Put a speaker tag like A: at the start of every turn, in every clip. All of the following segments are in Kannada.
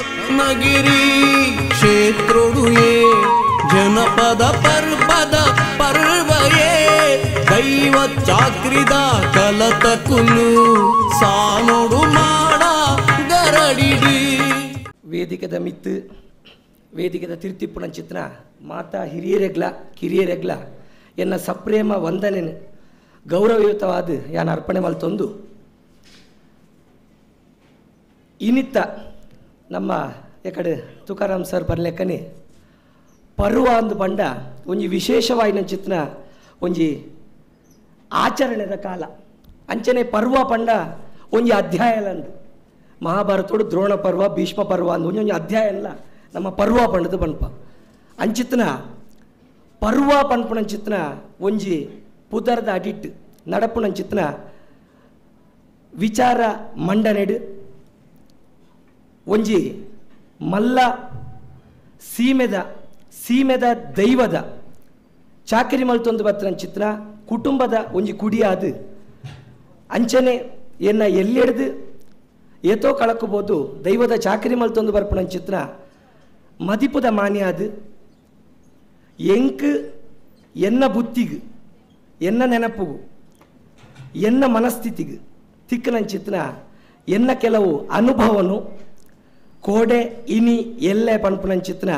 A: ರತ್ನಗಿರಿ ಕ್ಷೇತ್ರೊಡುಯೇ ಜನಪದ ಪರ್ವದ ಪರ್ವಯೇ ದೈವ ಚಾಕ್ರಿದ ಕಲತಕುಲು ಸಾನೋಡು ಮಾಡ ಗರಡಿಡಿ
B: ವೇದಿಕೆದ ಮಿತ್ತು ವೇದಿಕೆದ ತಿರ್ತಿಪ್ಪುನ ಚಿತ್ರ ಮಾತಾ ಹಿರಿಯರೆಗ್ಲ ಕಿರಿಯರೆಗ್ಲ ಎನ್ನ ಸಪ್ರೇಮ ವಂದನೆ ಗೌರವಯುತವಾದ ಯಾನ ಅರ್ಪಣೆ ಮಲ್ತೊಂದು ಇನಿತ್ತ ನಮ್ಮ ಎಕಡೆ ತುಕಾರಾಮ್ ಸರ್ ಬರ್ಲೆಕ್ಕನೆ ಪರ್ವ ಅಂದು ಪಂಡ ಒಂಜಿ ವಿಶೇಷವಾಯಿನ ಚಿತ್ರ ಒಂಜಿ ಆಚರಣೆದ ಕಾಲ ಅಂಚನೆ ಪರ್ವ ಪಂಡ ಒಂಜಿ ಅಧ್ಯಾಯಲಂದು ಮಹಾಭಾರತೋಡು ದ್ರೋಣ ಪರ್ವ ಭೀಷ್ಮ ಪರ್ವ ಅಂದು ಒಂಜೊಂಜಿ ಅಧ್ಯಾಯ ಅಲ್ಲ ನಮ್ಮ ಪರ್ವ ಪಂಡದು ಪನ್ಪ ಅಂಚಿತ್ನ ಪರ್ವ ಪನ್ಪುನ ಚಿತ್ರ ಒಂಜಿ ಪುದರ್ದ ಅಡಿಟ್ ನಡಪುನ ಚಿತ್ರ ವಿಚಾರ ಮಂಡನೆಡು ಒಂಜಿ ಮಲ್ಲ ಸೀಮೆದ ದೈವದ ಚಾಕರಿ ಮಲ್ತೊಂದು ಬತ್ತನ ಚಿತ್ರ ಕುಟುಂಬದ ಒಂಜಿ ಕುಡಿಯಾದು ಅಂಚನೆ ಎನ್ನ ಎಲ್ಲಿಡ್ದು ಏತೋ ಕಳಕಬಹುದು ದೈವದ ಚಾಕರಿ ಮಲ್ತೊಂದು ಬರ್ಪಣ ಚಿತ್ರ ಮದಿಪುದ ಮಾನ್ಯಾದು ಎಂಕ್ ಎನ್ನ ಬುತ್ತಿಗು ಎನ್ನ ನೆನಪುಗು ಎನ್ನ ಮನಸ್ಥಿತಿಗು ತಿಕ್ಕನ ಚಿತ್ರ ಎನ್ನ ಕೆಲವು ಅನುಭವನು ಕೋಡೆ ಇನಿ ಎಲ್ಲೆ ಪನ್ಪುನ ಚಿತ್ರ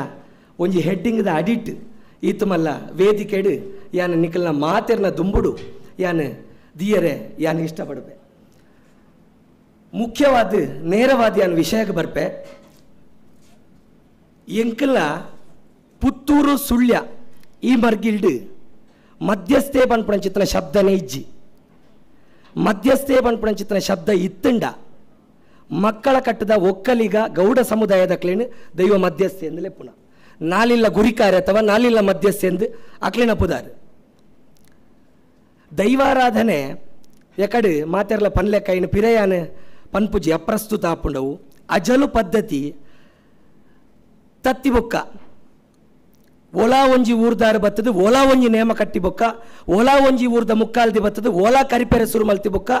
B: ಒಂಜಿ ಹೆಡ್ಡಿಂಗ್ದ ಅಡಿಟ್ ಈತು ಮಲ್ಲ ವೇದಿಕೆಡು ಯಾನು ನಿಖಲ್ನ ಮಾತೆರ್ನ ದುಂಬುಡು ಯಾನು ದಿಯರೆ ಯಾನು ಇಷ್ಟಪಡ್ಬೆ ಮುಖ್ಯವಾದ ನೇರವಾದ ಯಾನು ವಿಷಯಕ್ಕೆ ಬರ್ಪೆ ಎಂಕಲ್ನ ಪುತ್ತೂರು ಸುಳ್ಯ ಈ ಮರ್ಗಿಲ್ಡು ಮಧ್ಯಸ್ಥೆ ಪನ್ಪುನ ಚಿತ್ರ ಶಬ್ದನೇ ಇಜ್ಜಿ ಮಧ್ಯಸ್ಥೆ ಪನ್ಪುನ ಚಿತ್ರ ಶಬ್ದ ಇತ್ತಂಡ ಮಕ್ಕಳ ಕಟ್ಟದ ಒಕ್ಕಲಿಗ ಗೌಡ ಸಮುದಾಯದ ಕ್ಲೇನು ದೈವ ಮಧ್ಯಸ್ಥೆ ಎಂದಲೇ ಪುನಃ ನಾಲಿಲ್ಲ ಗುರಿಕಾರ್ಯ ಅಥವಾ ನಾಲಿಲ್ಲ ಮಧ್ಯಸ್ಥೆ ಎಂದು ಅಕ್ಲಿನ ಪುದಾರು ದೈವಾರಾಧನೆ ಎಕಡು ಮಾತೆರ್ಲ ಪನ್ಲೆಕ್ಕ ಪಿರಯಾನ ಪನ್ಪುಜಿ ಅಪ್ರಸ್ತುತ ಆಪುಂಡವು ಅಜಲು ಪದ್ಧತಿ ತತ್ತಿ ಬೊಕ್ಕ ಓಲಾ ಒಂಜಿ ಊರ್ದಾರು ಬತ್ತದು ಓಲಾ ಒಂಜಿ ನೇಮ ಕಟ್ಟಿ ಬೊಕ್ಕ ಓಲಾ ಒಂಜಿ ಊರ್ದ ಮುಕ್ಕಾಲ್ದಿ ಬತ್ತದು ಓಲಾ ಕರಿಪೆರೆ ಶುರು ಮಲ್ತಿ ಬೊಕ್ಕ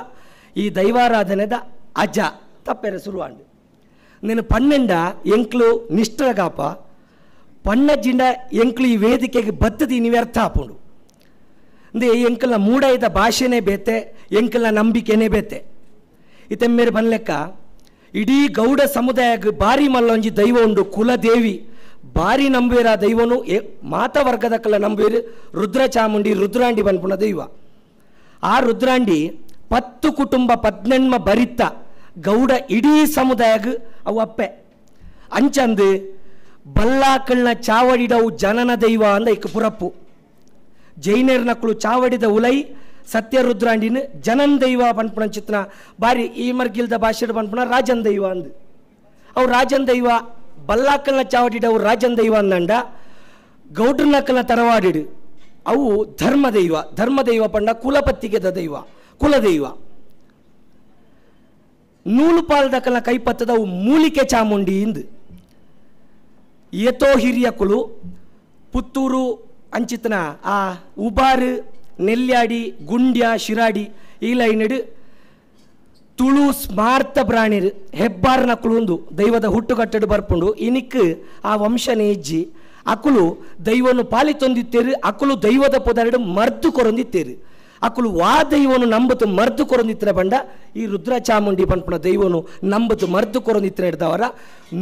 B: ಈ ದೈವಾರಾಧನೆದ ಅಜ ತಪ್ಪೆರೆ ಶುರುವಾಂಡು ನೀನು ಪನ್ನೆಂಡ ಎಂಕ್ಲು ನಿಷ್ಠರಗಾಪ ಪಣ್ಣಜ್ಜಿಂಡ ಎಂಕ್ಲು ಈ ವೇದಿಕೆಗೆ ಬತ್ತದಿ ವ್ಯರ್ಥ ಆಪುಂಡು ಅಂದ್ರೆ ಎಂಕಲ್ನ ಮೂಡೈದ ಭಾಷೆನೇ ಬೇತೆ ಎಂಕಲ್ನ ನಂಬಿಕೆನೇ ಬೇತೆ ಇತೆಮ್ಮೇರೆ ಬನ್ಲೆಕ್ಕ ಇಡೀ ಗೌಡ ಸಮುದಾಯಕ್ಕೆ ಬಾರಿ ಮಲ್ಲೊಂಜಿ ದೈವ ಉಂಡು ಕುಲದೇವಿ ಬಾರಿ ನಂಬೇರ ದೈವನು ಮಾತ ವರ್ಗದ ಕಲ್ಲ ನಂಬೇರು ರುದ್ರ ಚಾಮುಂಡಿ ರುದ್ರಾಂಡಿ ಬನ್ಪುಣ ದೈವ ಆ ರುದ್ರಾಂಡಿ 10 ಕುಟುಂಬ 14 ಬರಿತ್ತ ಗೌಡ ಇಡೀ ಸಮುದಾಯಗ ಅವು ಅಪ್ಪೆ ಅಂಚಂದು ಬಲ್ಲಾಕಲ್ನ ಚಾವಡಿಡವು ಜನನ ದೈವ ಅಂದ ಇಕ್ಕ ಪುರಪ್ಪು ಜೈನರ್ ನಕ್ಕಳು ಚಾವಡಿದ ಉಲೈ ಸತ್ಯ ರುದ್ರಾಂಡಿನ ಜನನ್ ದೈವ ಪನ್ಪುಣ ಚಿತ್ರ ಬಾರಿ ಈ ಮರ್ಗಿಲ್ದ ಭಾಷೆ ಪನ್ಪುಣ ರಾಜನ್ ದೈವ ಅಂದು ಅವು ರಾಜನ್ ದೈವ ಬಲ್ಲಾಕಲ್ನ ಚಾವಡಿಡವು ರಾಜನ್ ದೈವ ಅಂದಂಡ ಗೌಡ್ರ ನಕ್ಕಲ್ನ ತರವಾಡಿಡು ಅವು ಧರ್ಮದೈವ ಪಂಡ ಕುಲಪತ್ತಿಗೆದ ದೈವ ಕುಲದೈವ ನೂಲು ಪಾಲ್ದಕ್ಕಲ್ನ ಕೈಪತ್ತದವು ಮೂಲಿಕೆ ಚಾಮುಂಡಿ ಇಂದು ಏತೋ ಹಿರಿಯ ಕುಲು ಪುತ್ತೂರು ಅಂಚಿತನ ಆ ಉಬಾರು ನೆಲ್ಯಾಡಿ ಗುಂಡ್ಯ ಶಿರಾಡಿ ಈ ಲೈನಡು ತುಳು ಸ್ಮಾರ್ಥ ಪ್ರಾಣಿರು ಹೆಬ್ಬಾರ್ನ ಕುಳುಂದು ದೈವದ ಹುಟ್ಟುಗಟ್ಟಡು ಬರ್ಪುಂಡು ಇನಿಕ್ ಆ ವಂಶನೇ ಇಜ್ಜಿ ಅಕುಲು ದೈವನು ಪಾಲಿತೊಂದಿತ್ತೇರು ಅಕುಲು ದೈವದ ಪೊದರಡು ಮರ್ದು ಕೊರೊಂದಿತ್ತೇರು ಅಕುಲು ವಾ ದೈವನು ನಂಬತು ಮರ್ದು ಕೊರೊಂದಿತ್ತಿನ ಬಂಡ ಈ ರುದ್ರ ಚಾಮುಂಡಿ ಪನ್ಪುಣ ದೈವನು ನಂಬತು ಮರ್ದು ಕೊರೊಂದಿತ್ತಿನ ಹಿಡ್ದವರ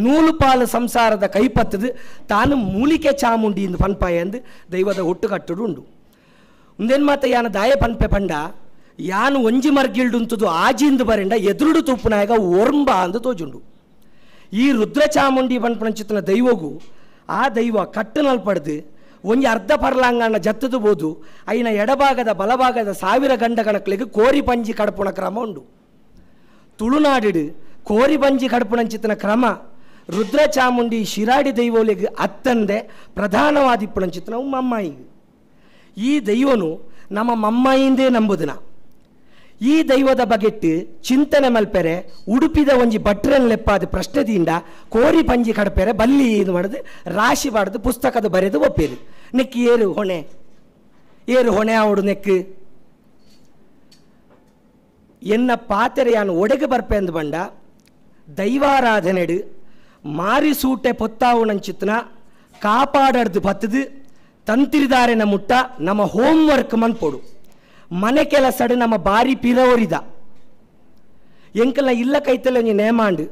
B: ನೂಲುಪಾಲು ಸಂಸಾರದ ಕೈಪತ್ತದು ತಾನು ಮೂಲಿಕೆ ಚಾಮುಂಡಿ ಇಂದು ಪನ್ಪಾಯ ಎಂದು ದೈವದ ಹುಟ್ಟುಗಟ್ಟಡು ಉಂಡು ಒಂದೇನು ಮಾತ ಯಾನ ದಾಯ ಪನ್ಪೆ ಪಂಡ ಯಾನು ಒಂಜಿ ಮರ್ಗಿಲ್ಡುಂತದು ಆಜಿಂದು ಬರೆಂಡ ಎದುರುಡು ತೂಪುನಾಗ ಒರ್ಂಬ ಅಂದು ತೋಜುಂಡು ಈ ರುದ್ರ ಚಾಮುಂಡಿ ಪನ್ಪುಣ ಚಿತ್ತನ ದೈವಗೂ ಆ ದೈವ ಕಟ್ಟನಲ್ಪಡ್ದು ಒಂಜಿ ಅರ್ಧ ಪರ್ಲಾಂಗಣ ಜತ್ತದು ಬೋದು ಐನ ಎಡಭಾಗದ ಬಲಭಾಗದ 1000 ಗಂಡ ಕಣಕ್ಲಿಗೆ ಕೋರಿ ಪಂಜಿ ಕಡಪುಣ ಕ್ರಮ ಉಂಡು ತುಳುನಾಡು ಕೋರಿ ಪಂಜಿ ಕಡಪುಣ ಚಿತ್ತನ ಕ್ರಮ ರುದ್ರ ಚಾಮುಂಡಿ ಶಿರಾಡಿ ದೈವಲಿಗೆ ಅತ್ತಂದೆ ಪ್ರಧಾನವಾದಿಪ್ಪುಣ ಚಿತ್ತನ ಮಮ್ಮಾಯಿಗೆ ಈ ದೈವನು ನಮ್ಮ ಮಮ್ಮಾಯಿಂದೇ ನಂಬುದನ ಈ ದೈವದ ಬಗೆಟ್ಟು ಚಿಂತನೆ ಮಲ್ಪೆರೆ ಉಡುಪಿದ ಒಂಜಿ ಭಟ್ರನ್ ಲೆಪ್ಪಾದ ಪ್ರಶ್ನೆದಿಂದ ಕೋರಿ ಪಂಜಿ ಕಡಪೆರೆ ಬಲ್ಲಿ ಇದು ಮಾಡಿದು ರಾಶಿ ಮಾಡಿದು ಪುಸ್ತಕದ ಬರೆದು ಒಪ್ಪೇರು ನೆಕ್ಕಿ ಏರು ಹೊಣೆ ಆವಡು ನೆಕ್ಕು ಎನ್ನ ಪಾತೆರೆಯಾನು ಒಡೆಗೆ ಬರ್ಪೆ ಅಂದು ಬಂಡ ದೈವಾರಾಧನೆಡು ಮಾರಿ ಸೂಟೆ ಪೊತ್ತಾವುನಂಚಿತ್ನ ಕಾಪಾಡರ್ದು ಬತ್ತದು ತಂತಿರಿದಾರೆನ ಮುಟ್ಟ ನಮ್ಮ ಹೋಮ್ವರ್ಕ್ ಮನ್ಪೊಡು ಮನೆ ಕೆಲಸಡು ನಮ್ಮ ಬಾರಿ ಪಿರವರಿದ ಎಂಕಲ್ನ ಇಲ್ಲ ಕೈತಲ್ಲ ಒಂಜಿ ನೇಮಾಂಡು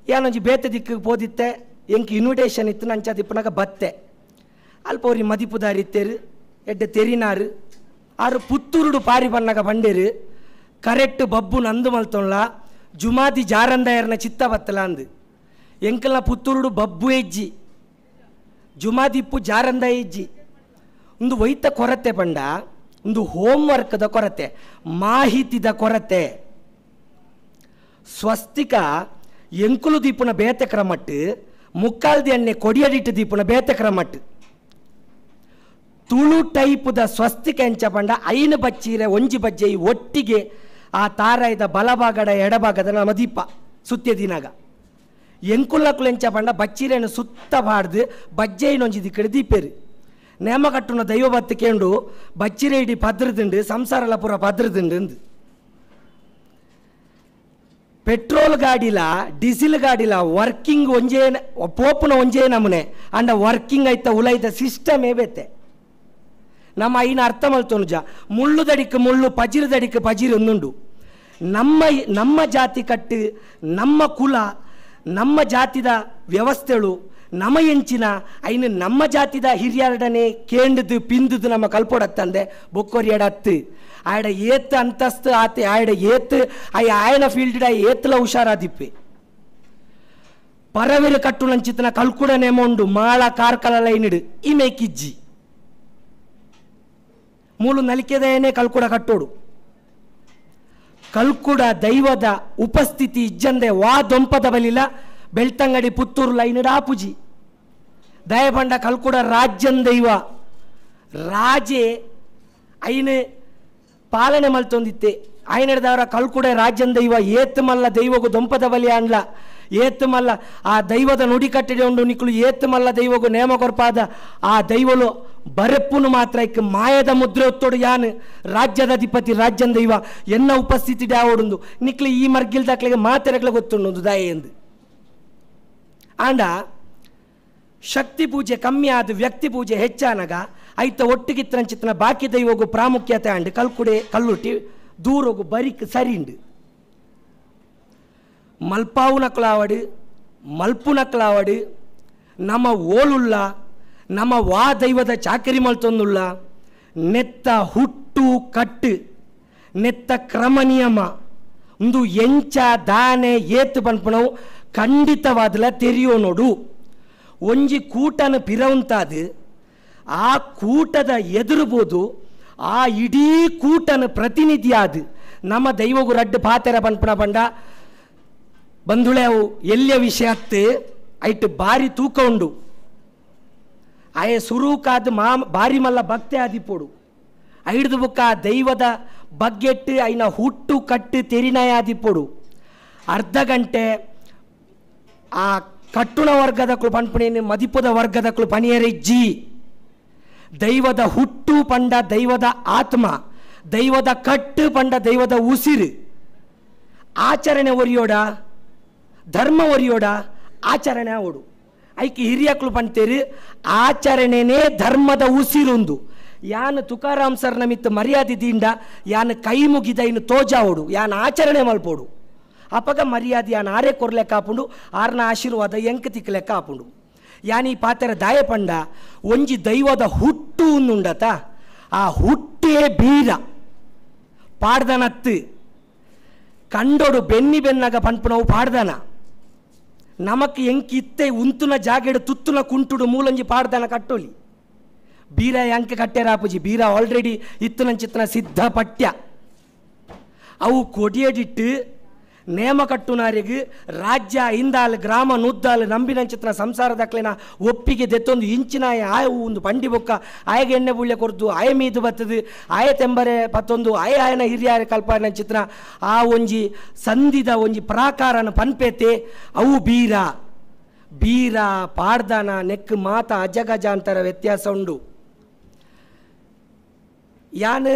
B: ಯಾನೊಂಜಿ ಬೇತೆ ದಿಕ್ಕಿಗೆ ಪೋದಿತ್ತೆ ಎಂಕ್ ಇನ್ವಿಟೇಷನ್ ಇತ್ತು ನಂಚ ದಿಪ್ಪನಾಗ ಬತ್ತೆ ಅಲ್ಪ ಅವ್ರಿ ಮದಿಪುದಾರಿ ಇತ್ತೇರು ಎಡ್ಡೆ ತೆರಿನಾರು ಆರು ಪುತ್ತೂರುಡು ಪಾರಿ ಬಣ್ಣಗ ಬಂಡೇರು ಕರೆಕ್ಟ್ ಬಬ್ಬು ನಂದು ಮಲ್ತೊಳ್ಳ ಜುಮಾದಿ ಜಾರಂದಯರ್ನ ಚಿತ್ತ ಬತ್ತಲ ಅಂದು ಎಂಕಲ್ನ ಪುತ್ತೂರುಡು ಬಬ್ಬು ಎಜ್ಜಿ ಜುಮಾದಿಪ್ಪು ಜಾರಂದ ಎಜ್ಜಿ ಒಂದು ವೈತ ಕೊರತೆ ಬಂಡ ಒಂದು ಹೋಮ್ವರ್ಕ್ದ ಕೊರತೆ ಮಾಹಿತಿದ ಕೊರತೆ ಸ್ವಸ್ತಿಕ ಎಂಕುಲು ದೀಪುನ ಬೇತೆ ಕ್ರಮಟ್ಟು ಮುಕ್ಕಾಲ್ದಿ ಎಣ್ಣೆ ಕೊಡಿಯಡಿಟ್ಟು ದೀಪುನ ಬೇತೆ ಕ್ರಮಟ್ಟು ತುಳು ಟೈಪುದ ಸ್ವಸ್ತಿಕ ಎಂಚ ಬಂಡ ಐನು ಬಚ್ಚೀರೆ ಒಂಜಿ ಬಜ್ಜೆ ಒಟ್ಟಿಗೆ ಆ ತಾರಾಯದ ಬಲಭಾಗದ ಎಡಭಾಗದ ನಮ್ಮ ದೀಪ ಸುತ್ಯ ದಿನಾಗ ಎಂಕುಲ್ಲಕ್ಕುಲು ಎಂಚ ಬಂಡ ಬಚ್ಚೀರೆಯನ್ನು ಸುತ್ತ ಬಾಡ್ದು ಬಜ್ಜೆಯಿನೊಂಜಿ ದಿಕ್ಕಡೆ ದೀಪೇರು ನೇಮ ಕಟ್ಟುನ ದೈವ ಬತ್ತು ಕೇಂಡು ಬಚ್ಚಿರೆ ಇಡಿ ಪದ್ರದುಂಡು ಸಂಸಾರಲ ಪೂರ ಪದ್ರದುಂಡು ಅಂದು ಪೆಟ್ರೋಲ್ ಗಾಡಿಲ ಡೀಸೆಲ್ ಗಾಡಿಲ ವರ್ಕಿಂಗ್ ಒಂಜೇ ಪೋಪುನ ಒಂಜೇ ನಮೂನೆ ಅಂಡ ವರ್ಕಿಂಗ್ ಆಯ್ತ ಉಲೈದ ಸಿಸ್ಟಮೇ ಬೇತೆ ನಮ್ಮ ಐನ ಅರ್ಥ ಮಲ್ತೋನುಜ ಮುಳ್ಳು ದಡಿക്ക് ಮುಳ್ಳು ಪಜಿರು ದಡಿಕ್ಕೆ ಪಜಿರು ಒಂದುಂಡು ನಮ್ಮ ಜಾತಿ ಕಟ್ಟು ನಮ್ಮ ಕುಲ ನಮ್ಮ ಜಾತಿದ ವ್ಯವಸ್ಥೆಗಳು ನಮ್ಮ ಎಂಚಿನ ಐನು ನಮ್ಮ ಜಾತಿದ ಹಿರಿಯರಡನೆ ಕೇಂಡದು ಪಿಂದುದು ನಮ್ಮ ಕಲ್ಪೊಡತ್ತಂದೆ ಬೊಕ್ಕೊರಿಯಡತ್ತು ಆಯಡ ಏತ್ ಅಂತಸ್ತು ಆತೆ ಆಯಡ ಏತ್ ಆಯನ ಫೀಲ್ಡ್ ಏತ್ಲ ಹುಷಾರಾದಿಪ್ಪೆ ಪರವಿರು ಕಟ್ಟು ನಂಚಿತನ ಕಲ್ಕುಡ ನೆಮೊಂಡು ಮಾಳ ಕಾರ್ಕಲ ಐನಿಡು ಇಮೆ ಕಿಜ್ಜಿ ಮೂಲು ನಲಿಕೆದೇನೆ ಕಲ್ಕುಡ ಕಟ್ಟೋಡು ಕಲ್ಕುಡ ದೈವದ ಉಪಸ್ಥಿತಿ ಇಜ್ಜಂದೆ ವಾ ದೊಂಪದ ಬಲಿಲ ಬೆಳ್ತಂಗಡಿ ಪುತ್ತೂರು ಲೈನಿಡ ಆಪುಜಿ ದಯಬಂಡ ಕಲ್ಕುಡ ರಾಜ್ಯನ್ ದೈವ ರಾಜೆ ಐನು ಪಾಲನೆ ಮಲ್ತೊಂದಿತ್ತೆ ಐನಡದವರ ಕಲ್ಕುಡ ರಾಜ್ಯನ್ ದೈವ ಏತ್ ಮಲ್ಲ ದೈವಗು ದೊಂಪದ ಬಲಿ ಅಂಡ್ಲ ಏತ್ ಮಲ್ಲ ಆ ದೈವದ ನುಡಿ ಕಟ್ಟಿಡೆ ಉಂಡು ನಿಕ್ಕಲು ಏತ್ ಮಲ್ಲ ದೈವಗು ನೇಮ ಕೊರ್ಪಾದ ಆ ದೈವಲು ಬರೆಪ್ಪುನು ಮಾತ್ರ ಇಕ್ಕ ಮಾಯದ ಮುದ್ರೆ ಒತ್ತೋಡು ಯಾನು ರಾಜ್ಯದ ಅಧಿಪತಿ ರಾಜ್ಯನ್ ದೈವ ಎನ್ನ ಉಪಸ್ಥಿತಿ ಡ್ಯಾವೊಡುಂದು ನಿಕ್ಲಿ ಈ ಮರ್ಗಿಲ್ದಾಕ್ಲಿಗೆ ಮಾತೆರಗ್ಲ ಗೊತ್ತುಂಡು ದಯ ಎಂದು ಆಂಡ ಶಕ್ತಿ ಪೂಜೆ ಕಮ್ಮಿ ಆದ ವ್ಯಕ್ತಿ ಪೂಜೆ ಹೆಚ್ಚಾನಾಗ ಐತ ಒಟ್ಟಿಗಿತ್ತಂಚಿತ್ತನ ಬಾಕಿ ದೈವಗು ಪ್ರಾಮುಖ್ಯತೆ ಅಂಡು ಕಲ್ಕುಡೆ ಕಲ್ಲುಟ್ಟಿ ದೂರೋಗು ಬರಿಕ್ ಸರಿಂಡು ಮಲ್ಪಾವುನಕ್ಲಾವಡು ಮಲ್ಪುನಕ್ಲಾವಡು ನಮ್ಮ ಓಲುಲ್ಲ ನಮ್ಮ ವಾ ದೈವದ ಚಾಕರಿ ಮಲ್ತೊಂದುಲ್ಲ ನೆತ್ತ ಹುಟ್ಟು ಕಟ್ಟು ನೆತ್ತ ಕ್ರಮ ನಿಯಮ ಒಂದು ಎಂಚ ದಾನೆ ಏತು ಪನ್ಪುಣವು ಖಂಡಿತವಾದಲ ತೆರೆಯೋ ನೋಡು ಒಂಜಿ ಕೂಟನ ಪಿರವಂತಾದು ಆ ಕೂಟದ ಎದುರುಬೋದು ಆ ಇಡೀ ಕೂಟನ ಪ್ರತಿನಿಧಿ ಆದು ನಮ್ಮ ದೈವಗು ರಡ್ಡು ಪಾತೆರ ಪನ್ಪುಣ ಬಂಡ ಬಂಧುಳೆ ಅವು ಎಲ್ಲಿಯ ವಿಷಯ ಹತ್ತು ಐಟ್ ಬಾರಿ ತೂಕ ಉಂಡು ಆಯ ಸುರೂಕಾದ ಬಾರಿ ಮಲ್ಲ ಭಕ್ತಿ ಆದಿಪೋಡು ಐಡ್ದು ಬುಕ್ಕ ದೈವದ ಬಗ್ಗೆಟ್ಟು ಐನ ಹುಟ್ಟು ಕಟ್ಟು ತೆರಿನಾಯ ಆದಿಪೋಡು ಅರ್ಧ ಗಂಟೆ ಆ ಕಟ್ಟುಣ ವರ್ಗದಕ್ಕಳು ಪನ್ಪುಣೇನು ಮದಿಪುದ ವರ್ಗದಕ್ಕಳು ಪನಿಯರಿಜ್ಜಿ ದೈವದ ಹುಟ್ಟು ಪಂಡ ದೈವದ ಆತ್ಮ ದೈವದ ಕಟ್ಟು ಪಂಡ ದೈವದ ಉಸಿರು ಆಚರಣೆ ಒರಿಯೋಡ ಧರ್ಮ ಒರಿಯೋಡ ಆಚರಣೆ ಓಡು ಐಕಿ ಹಿರಿಯಕ್ಕಳು ಪಂತೇರು ಆಚರಣೆನೇ ಧರ್ಮದ ಉಸಿರೊಂದು ಯಾನು ತುಕಾರಾಮ್ ಸರ್ ನಮಿತ್ತು ಮರ್ಯಾದಿದಿಂದ ಯಾನು ಕೈ ಮುಗಿದ ಇನ್ನು ತೋಜಾವೋಡು ಯಾನು ಆಚರಣೆ ಮಲ್ಪೋಡು ಅಪಗ ಮರ್ಯಾದೆ ಯಾನು ಆರೆ ಕೊರ್ಲೆಕ್ಕ ಹಾಪುಂಡು ಆರ್ನ ಆಶೀರ್ವಾದ ಎಂಕ ತಿಕ್ಕ ಲೆಕ್ಕ ಹಾಪುಂಡು ಯಾನಿ ಪಾತೆರ ದಾಯ ಪಂಡ ಒಂಜಿ ದೈವದ ಹುಟ್ಟು ಉಂಡುಂಡತ ಆ ಹುಟ್ಟೇ ಬೀರ ಪಾಡ್ದನತ್ತು ಕಂಡೋಡು ಬೆನ್ನಿ ಬೆನ್ನಾಗ ಪನ್ಪುನವು ಪಾಡ್ದನ ನಮಕ್ ಎಂಕಿತ್ತೆ ಉಂತುನ ಜಾಗೆಡು ತುತ್ತುನ ಕುಂಟುಡು ಮೂಲಂಜಿ ಪಾಡ್ದನ ಕಟ್ಟೋಲಿ ಬೀರ ಎಂಕ ಕಟ್ಟೆರಾಪುಜಿ ಬೀರ ಆಲ್ರೆಡಿ ಇತ್ತುನಂಚಿತ್ತನ ಸಿದ್ಧ ಪಠ್ಯ ಅವು ಕೊಡಿಯಡಿಟ್ಟು ನೇಮ ಕಟ್ಟುನಾರಿಗೆ ರಾಜ್ಯ ಇಂದಾಲ್ ಗ್ರಾಮ ನುದ್ದಾಲ್ ನಂಬಿನಂಚಿತ್ತನ ಸಂಸಾರದಕ್ಲೆನ ಒಪ್ಪಿಗೆ ದೆತ್ತೊಂದು ಇಂಚಿನಾಯ ಆಯ ಒಂದು ಪಂಡಿ ಬೊಕ್ಕ ಆಯಗೆ ಎಣ್ಣೆ ಬುಳ್ಳೆ ಕೊರ್ದು ಆಯ ಮೀದು ಬತ್ತದು ಆಯ ತೆಂಬರೆ ಪತ್ತೊಂದು ಆಯನ ಹಿರಿಯಾರ ಕಲ್ಪನೆ ಚಿತ್ರ ಆ ಒಂಜಿ ಸಂಧಿದ ಒಂಜಿ ಪ್ರಾಕಾರನ ಪನ್ಪೇತೆ ಅವು ಬೀರ ಬೀರ ಪಾಡ್ದಾನ ನೆಕ್ ಮಾತ ಅಜಗಜ ಅಂತರ ವ್ಯತ್ಯಾಸ ಉಂಡು ಯಾನು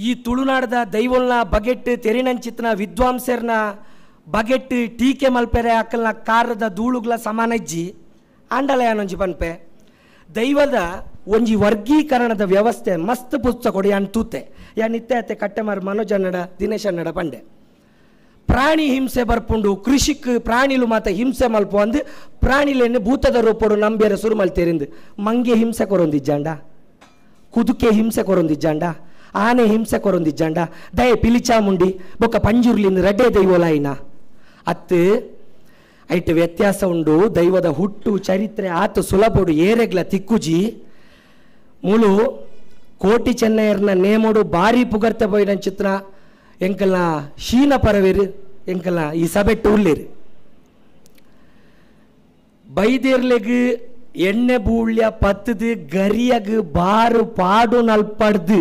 B: ಈ ತುಳುನಾಡದ ದೈವಲ್ನ ಬಗೆಟ್ ತೆರಿನಂಚಿತ್ನ ವಿದ್ವಾಂಸರ್ನ ಬಗೆಟ್ ಟೀಕೆ ಮಲ್ಪೆರೆ ಅಕ್ಕಲ್ನ ಕಾರದ ಧೂಳುಗ್ಲ ಸಮಾನ ಇಜ್ಜಿ ಆಂಡಲಯಾನೊಂಜಿ ಪನ್ಪೆ ದೈವದ ಒಂಜಿ ವರ್ಗೀಕರಣದ ವ್ಯವಸ್ಥೆ ಮಸ್ತ್ ಪುಸ್ತಕ ಕೊಡಿ ಯಾನ್ ತೂತೆ ಯಾ ನಿತ್ಯ ಕಟ್ಟೆಮಾರ್ ಮನೋಜ್ ಅನ್ನಡ ದಿನೇಶ್ ಅನ್ನಡ ಪಂಡೆ ಪ್ರಾಣಿ ಹಿಂಸೆ ಬರ್ಪುಂಡು ಕೃಷಿಕ್ ಪ್ರಾಣಿಲು ಮಾತ ಹಿಂಸೆ ಮಲ್ಪ ಅಂದು ಪ್ರಾಣಿಲೇನು ಭೂತದ ರೂಪಡು ನಂಬೇರ ಸುರು ಮಲ್ತೇರಿಂದು ಮಂಗೆ ಹಿಂಸೆ ಕೊರೊಂದಿಜ್ಜಾಂಡ ಕುದುಕೆ ಹಿಂಸೆ ಕೊರೊಂದಿಜ್ಜಾಂಡ ಆನೆ ಹಿಂಸೆ ಕೊರೊಂದಿಜ್ಜಾಂಡ ದಯ ಪಿಲಿಚಾಮುಂಡಿ ಬೊಕ್ಕ ಪಂಜುರ್ಲಿಂದ ರಡ್ಡೆ ದೈವೋಲಾಯಿನ ಅತ್ತು ಐಟ್ ವ್ಯತ್ಯಾಸ ಉಂಡು ದೈವದ ಹುಟ್ಟು ಚರಿತ್ರೆ ಆತು ಸುಲಭಡು ಏರೆಗ್ಲ ತಿಕ್ಕುಜಿ ಮುಳು ಕೋಟಿ ಚೆನ್ನೈಯರ್ನ ನೇಮೋಡು ಬಾರಿ ಪುಗರ್ತೆ ಪೋಯಿನ ಚಿತ್ರ ಎಂಕಲ್ನ ಶೀನ ಪರವೇರು ಎಂಕಲ್ನ ಈ ಸಭೆಟ್ಟು ಉಳ್ಳೇರು ಬೈದೇರ್ಲೆಗ್ ಎಣ್ಣೆ ಬೂಳ್ಯ ಪತ್ತದು ಗರಿಯಗ್ ಬಾರು ಪಾಡು ನಲ್ಪಡ್ದು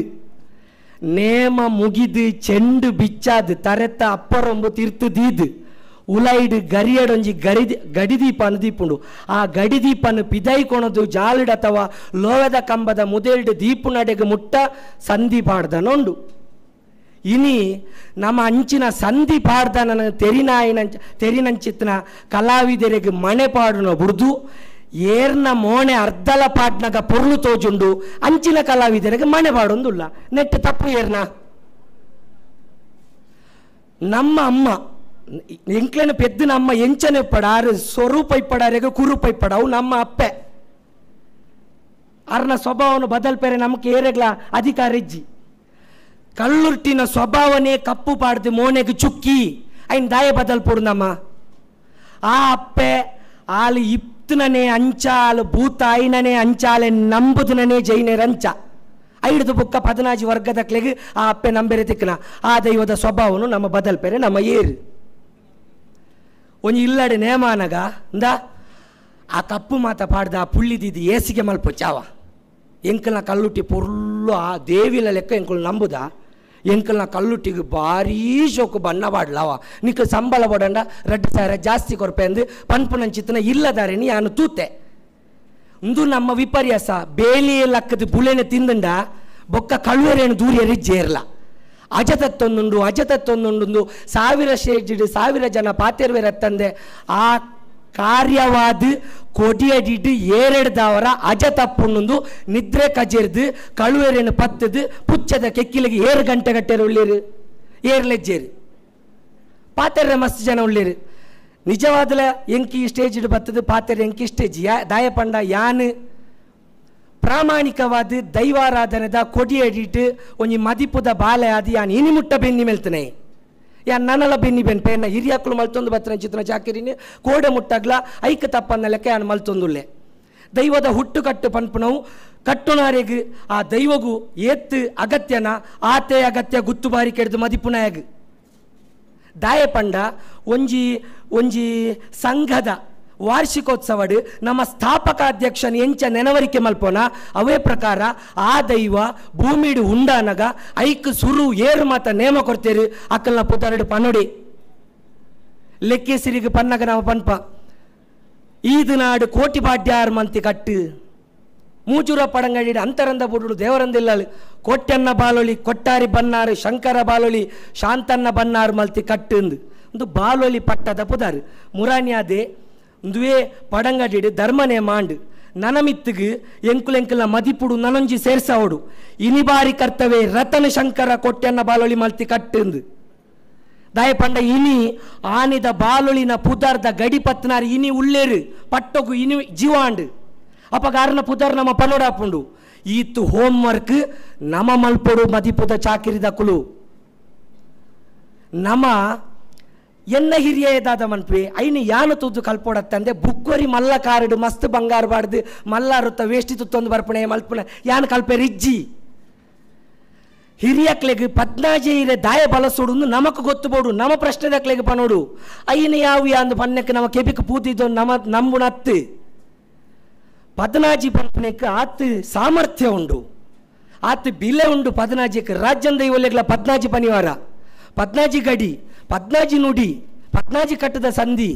B: ನೇಮ ಮುಗಿದು ಚೆಂಡು ಬಿಚ್ಚಾದು ತರೆತ್ತ ಅಪ್ಪರೊಂಬು ತಿರ್ತದೀದು ಉಲೈಡ್ ಗರಿಯಡೊಂಜಿ ಗಡಿದೀಪ ದೀಪುಂಡು ಆ ಗಡಿದೀಪನ್ನು ಪಿದೈಕೊಣದು ಜಾಲಿಡ್ ಅಥವಾ ಲೋಹದ ಕಂಬದ ಮುದೇಲ್ಡ್ ದೀಪು ನಡೆಗೆ ಮುಟ್ಟ ಸಂಧಿ ಪಾಡ್ದನೊಂಡು ಇನಿ ನಮ್ಮ ಅಂಚಿನ ಸಂಧಿ ಪಾಡ್ದನ ತೆರಿನಂಚಿತ್ನ ಕಲಾವಿದರಿಗೆ ಮನೆ ಪಾಡುನ ಬುಡ್ದು ಏರ್ನ ಮೋಣೆ ಅರ್ಧಲ ಪಾಟ್ನಾಗ ಪೊರ್ಲು ತೋಜುಂಡು ಅಂಚಿನ ಕಲಾವಿದರಿಗೆ ಮನೆ ಪಾಡೊಂದುಲ್ಲ ನೆಟ್ಟು ತಪ್ಪು ಏರ್ನ ನಮ್ಮ ಅಮ್ಮ ಎಂಕ್ಲೆನ ಪೆದ್ದಿನ ಅಮ್ಮ ಎಂಚನೆ ಪಡಾರು ಸ್ವರೂಪ ಇಪ್ಪಡಾರೆಗೆ ಕುರುಪ ಇಪ್ಪಡವು ನಮ್ಮ ಅಪ್ಪೆ ಅರ್ನ ಸ್ವಭಾವವನ್ನು ಬದಲ್ಪೇರೆ ನಮ್ಗೆ ಏರೆಗ್ಲ ಅಧಿಕಾರ ಇಜ್ಜಿ ಕಲ್ಲುರ್ಟಿನ ಸ್ವಭಾವನೇ ಕಪ್ಪು ಪಾಡ್ದು ಮೋನೆಗೆ ಚುಕ್ಕಿ ಐನ್ ದಾಯ ಬದಲ್ಪೋಡು ನಮ್ಮ ಆ ಅಪ್ಪೆ ಆಲು ಇಪ್ತನೇ ಅಂಚ ಆಲು ಭೂತ ಐನನೇ ಅಂಚಾಲೆ ನಂಬುದನೇ ಜೈನೇರ ಅಂಚ ಐಡ್ದು ಬುಕ್ಕ 14 ವರ್ಗದ ಕ್ಲೆಗೆ ಆ ಅಪ್ಪೆ ನಂಬೇರೆ ತಿಕ್ಕನ ಆ ದೈವದ ಸ್ವಭಾವನು ನಮ್ಮ ಬದಲ್ಪೇರೆ ನಮ್ಮ ಏರು ಒಂಜಿ ಇಲ್ಲಡೆ ನೇಮಾನಗ ಅಂದ ಆ ಕಪ್ಪು ಮಾತ ಪಾಡ್ದ ಆ ಪುಳ್ಳಿದಿದ್ದು ಏಸಿಗೆ ಮಲ್ಪ ಚಾವ ಎಂಕಲ್ನ ಕಲ್ಲುಟ್ಟಿ ಪುರ್ಲು ಆ ದೇವಿಲ ಲೆಕ್ಕ ಎಂಕಲ್ ನಂಬುದ ಎಂಕಲ್ನ ಕಲ್ಲುಟ್ಟಿಗೆ ಭಾರೀ ಶೋಕು ಬಣ್ಣ ಬಾಡ್ಲವ ನಿಕ್ಕ ಸಂಬಳ ಬಡಂಡ 2,000 ಜಾಸ್ತಿ ಕೊರಪೆ ಅಂದು ಪನ್ಪುನಂಚಿತ್ತನ ಇಲ್ಲದಾರೇನಿ ನಾನು ತೂತೆ ಇಂದು ನಮ್ಮ ವಿಪರ್ಯಾಸ ಬೇಲಿ ಲಕ್ಕದ ಬುಳೆನೆ ತಿಂದಂಡ ಬೊಕ್ಕ ಕಳುವರೇನು ದೂರಿಯರಿಜ್ಜೇರ್ಲ ಅಜತತ್ತೊಂದುಂಡು 1000 ಶೇಜಿಡು 1000 ಜನ ಪಾತೆರ್ವೆರತ್ತಂದೆ ಆ ಕಾರ್ಯವಾದ ಕೊಡಿಯಡಿಡು ಏರೆಡ್ದವರ ಅಜತಪ್ಪುಂಡು ನಿದ್ರೆ ಕಜೆರ್ದು ಕಳುವೆರೇನು ಪತ್ತದು ಪುಚ್ಚದ ಕೆಕ್ಕಿಲಿಗೆ 7 ಗಂಟೆ ಗಟ್ಟೆರು ಉಳ್ಳೇರು ಏರ್ಲೆಜ್ಜೇರು ಪಾತೆರ್ರೆ ಮಸ್ತ್ ಜನ ಉಳ್ಳೇರು ನಿಜವಾದಲ ಎಂಕಿ ಸ್ಟೇಜ್ ಇಡು ಬತ್ತದು ಪಾತೆರ್ ಎಂಕಿ ಸ್ಟೇಜ್ ದಾಯ ಪಂಡ ಯಾನು ಪ್ರಾಮಾಣಿಕವಾದ ದೈವಾರಾಧನೆದ ಕೊಡಿ ಎಡಿಟ್ ಒಂಜಿ ಮದಿಪುದ ಬಾಲೆ ಆದಿ ಯಾನ್ ಇನಿ ಮುಟ್ಟ ಬೆನ್ನಿ ಮೆಲ್ತನೆ ಯಾನ್ ನನಲ ಬೆನ್ನಿ ಬೆನ್ಪೇನ ಹಿರಿಯಕ್ಕಳು ಮಲ್ತೊಂದು ಬತ್ತನ ಚಿತ್ರನ ಚಾಕಿರಿನಿ ಕೋಡೆ ಮುಟ್ಟಗ್ಲ ಐಕ ತಪ್ಪನ್ನ ಲೆಕ್ಕ ಯಾನ್ ಮಲ್ತೊಂದುಲ್ಲೆ ದೈವದ ಹುಟ್ಟು ಕಟ್ಟು ಪನ್ಪುನವು ಕಟ್ಟುನಾರೆಗ್ ಆ ದೈವಗು ಏತ್ತು ಅಗತ್ಯನ ಆತೆ ಅಗತ್ಯ ಗುತ್ತು ಬಾರಿ ಕೆಡ್ದು ಮದಿಪುನಾಯಗ್ ದಾಯ ಪಂಡ ಒಂಜಿ ಸಂಘದ ವಾರ್ಷಿಕೋತ್ಸವಡು ನಮ್ಮ ಸ್ಥಾಪಕಾಧ್ಯಕ್ಷನ ಎಂಚ ನೆನವರಿಕೆ ಮಲ್ಪೋನ ಅವೇ ಪ್ರಕಾರ ಆ ದೈವ ಭೂಮಿಡು ಉಂಡಾನಗ ಐಕ್ ಸುರು ಏರು ಮಾತ ನೇಮ ಕೊಡ್ತೇರು ಅಕ್ಕಲ್ನ ಪುತರಡು ಪನ್ನೊಡಿ ಲೆಕ್ಕೇಸಿರಿಗೆ ಪನ್ನಗ ನಾವು ಪನ್ಪ ಈದು ನಾಡು ಕೋಟಿ ಬಾಡ್ಯಾರ್ ಮಂತಿ ಕಟ್ಟು ಮೂಚೂರ ಪಡಂಗಡಿ ಅಂತರಂದ ಬುಡು ದೇವರಂದಿಲ್ಲ ಕೋಟ್ಯನ್ನ ಬಾಲೊಲಿ ಕೊಟ್ಟಾರಿ ಬನ್ನಾರು ಶಂಕರ ಬಾಲೊಲಿ ಶಾಂತನ್ನ ಬನ್ನಾರು ಮಲ್ತಿ ಕಟ್ಟುಂದು ಒಂದು ಬಾಲೊಲಿ ಪಟ್ಟದ ಪುದಾರು ಮುರಾನ್ಯಾದೆ ಒಂದುವೇ ಪಡಂಗಡಿ ಧರ್ಮನೇ ಮಾಂಡು ನನಮಿತ್ತಿಗೆ ಎಂಕುಲೆಂಕುಲ ಮದಿಪುಡು ನನೊಂಜಿ ಸೇರ್ಸವಡು ಇನಿ ಬಾರಿ ಕರ್ತವೆ ರತನ ಶಂಕರ ಕೊಟ್ಯನ್ನ ಬಾಲೊಲಿ ಮಲ್ತಿ ಕಟ್ಟುಂದು ದಾಯ ಪಂಡ ಇನಿ ಆನಿದ ಬಾಲೊಳಿನ ಪುದಾರ್ದ ಗಡಿ ಪತ್ನಾರು ಇನಿ ಉಳ್ಳೇರು ಪಟ್ಟೊಗು ಇನಿ ಜೀವಾಂಡು ಅಪಗಾರನ ಪುದಾರ್ ನಮ್ಮ ಪನೋಡಾಪುಂಡು ಈತು ಹೋಮ್ ವರ್ಕ್ ನಮ ಮಲ್ಪೊಡು ಮದಿಪುದ ಚಾಕಿರಿದ ಕುಲು ನಮ ಎನ್ನ ಹಿರಿಯದಾದ ಮನ್ಪಿ ಐನು ಯಾನು ತುದ್ದು ಕಲ್ಪೋಡತ್ತಂದೆ ಬುಕ್ವರಿ ಮಲ್ಲ ಕಾರಡು ಮಸ್ತ್ ಬಂಗಾರ ಬಾಡ್ದು ಮಲ್ಲಾರುತ್ತ ವೇಷ್ಟಿ ತುತ್ತೊಂದು ಬರ್ಪಣೆ ಮಲ್ಪನೆ ಯಾನು ಕಲ್ಪೆ ರಿಜ್ಜಿ ಹಿರಿಯಕ್ಲೆಗೆ 14 ಇರೆ ದಾಯ ಬಲಸೋಡು ನಮಕ್ ಗೊತ್ತುಬೋಡು ನಮ್ಮ ಪ್ರಶ್ನೆದಕ್ಲೆಗೆ ಪನೋಡು ಐನು ಯಾವ ಅಂದು ಪನ್ನಕ್ಕೆ ನಮ್ಮ ಕೆಬಿಕ್ ಪೂತಿದ್ದು ನಮ್ಮ ನಂಬುಣತ್ತು 14 ಪನ್ಪನೆಕ್ಕೆ ಆತು ಸಾಮರ್ಥ್ಯ ಉಂಡು ಆತು ಬಿಲೆ ಉಂಡು 14ಕ್ಕೆ ರಾಜ್ಯದ ಇವಲೆಗ್ಲ 14 ಪನಿವಾರ 14 ಗಡಿ 14 ನುಡಿ 14 ಕಟ್ಟದ ಸಂಧಿ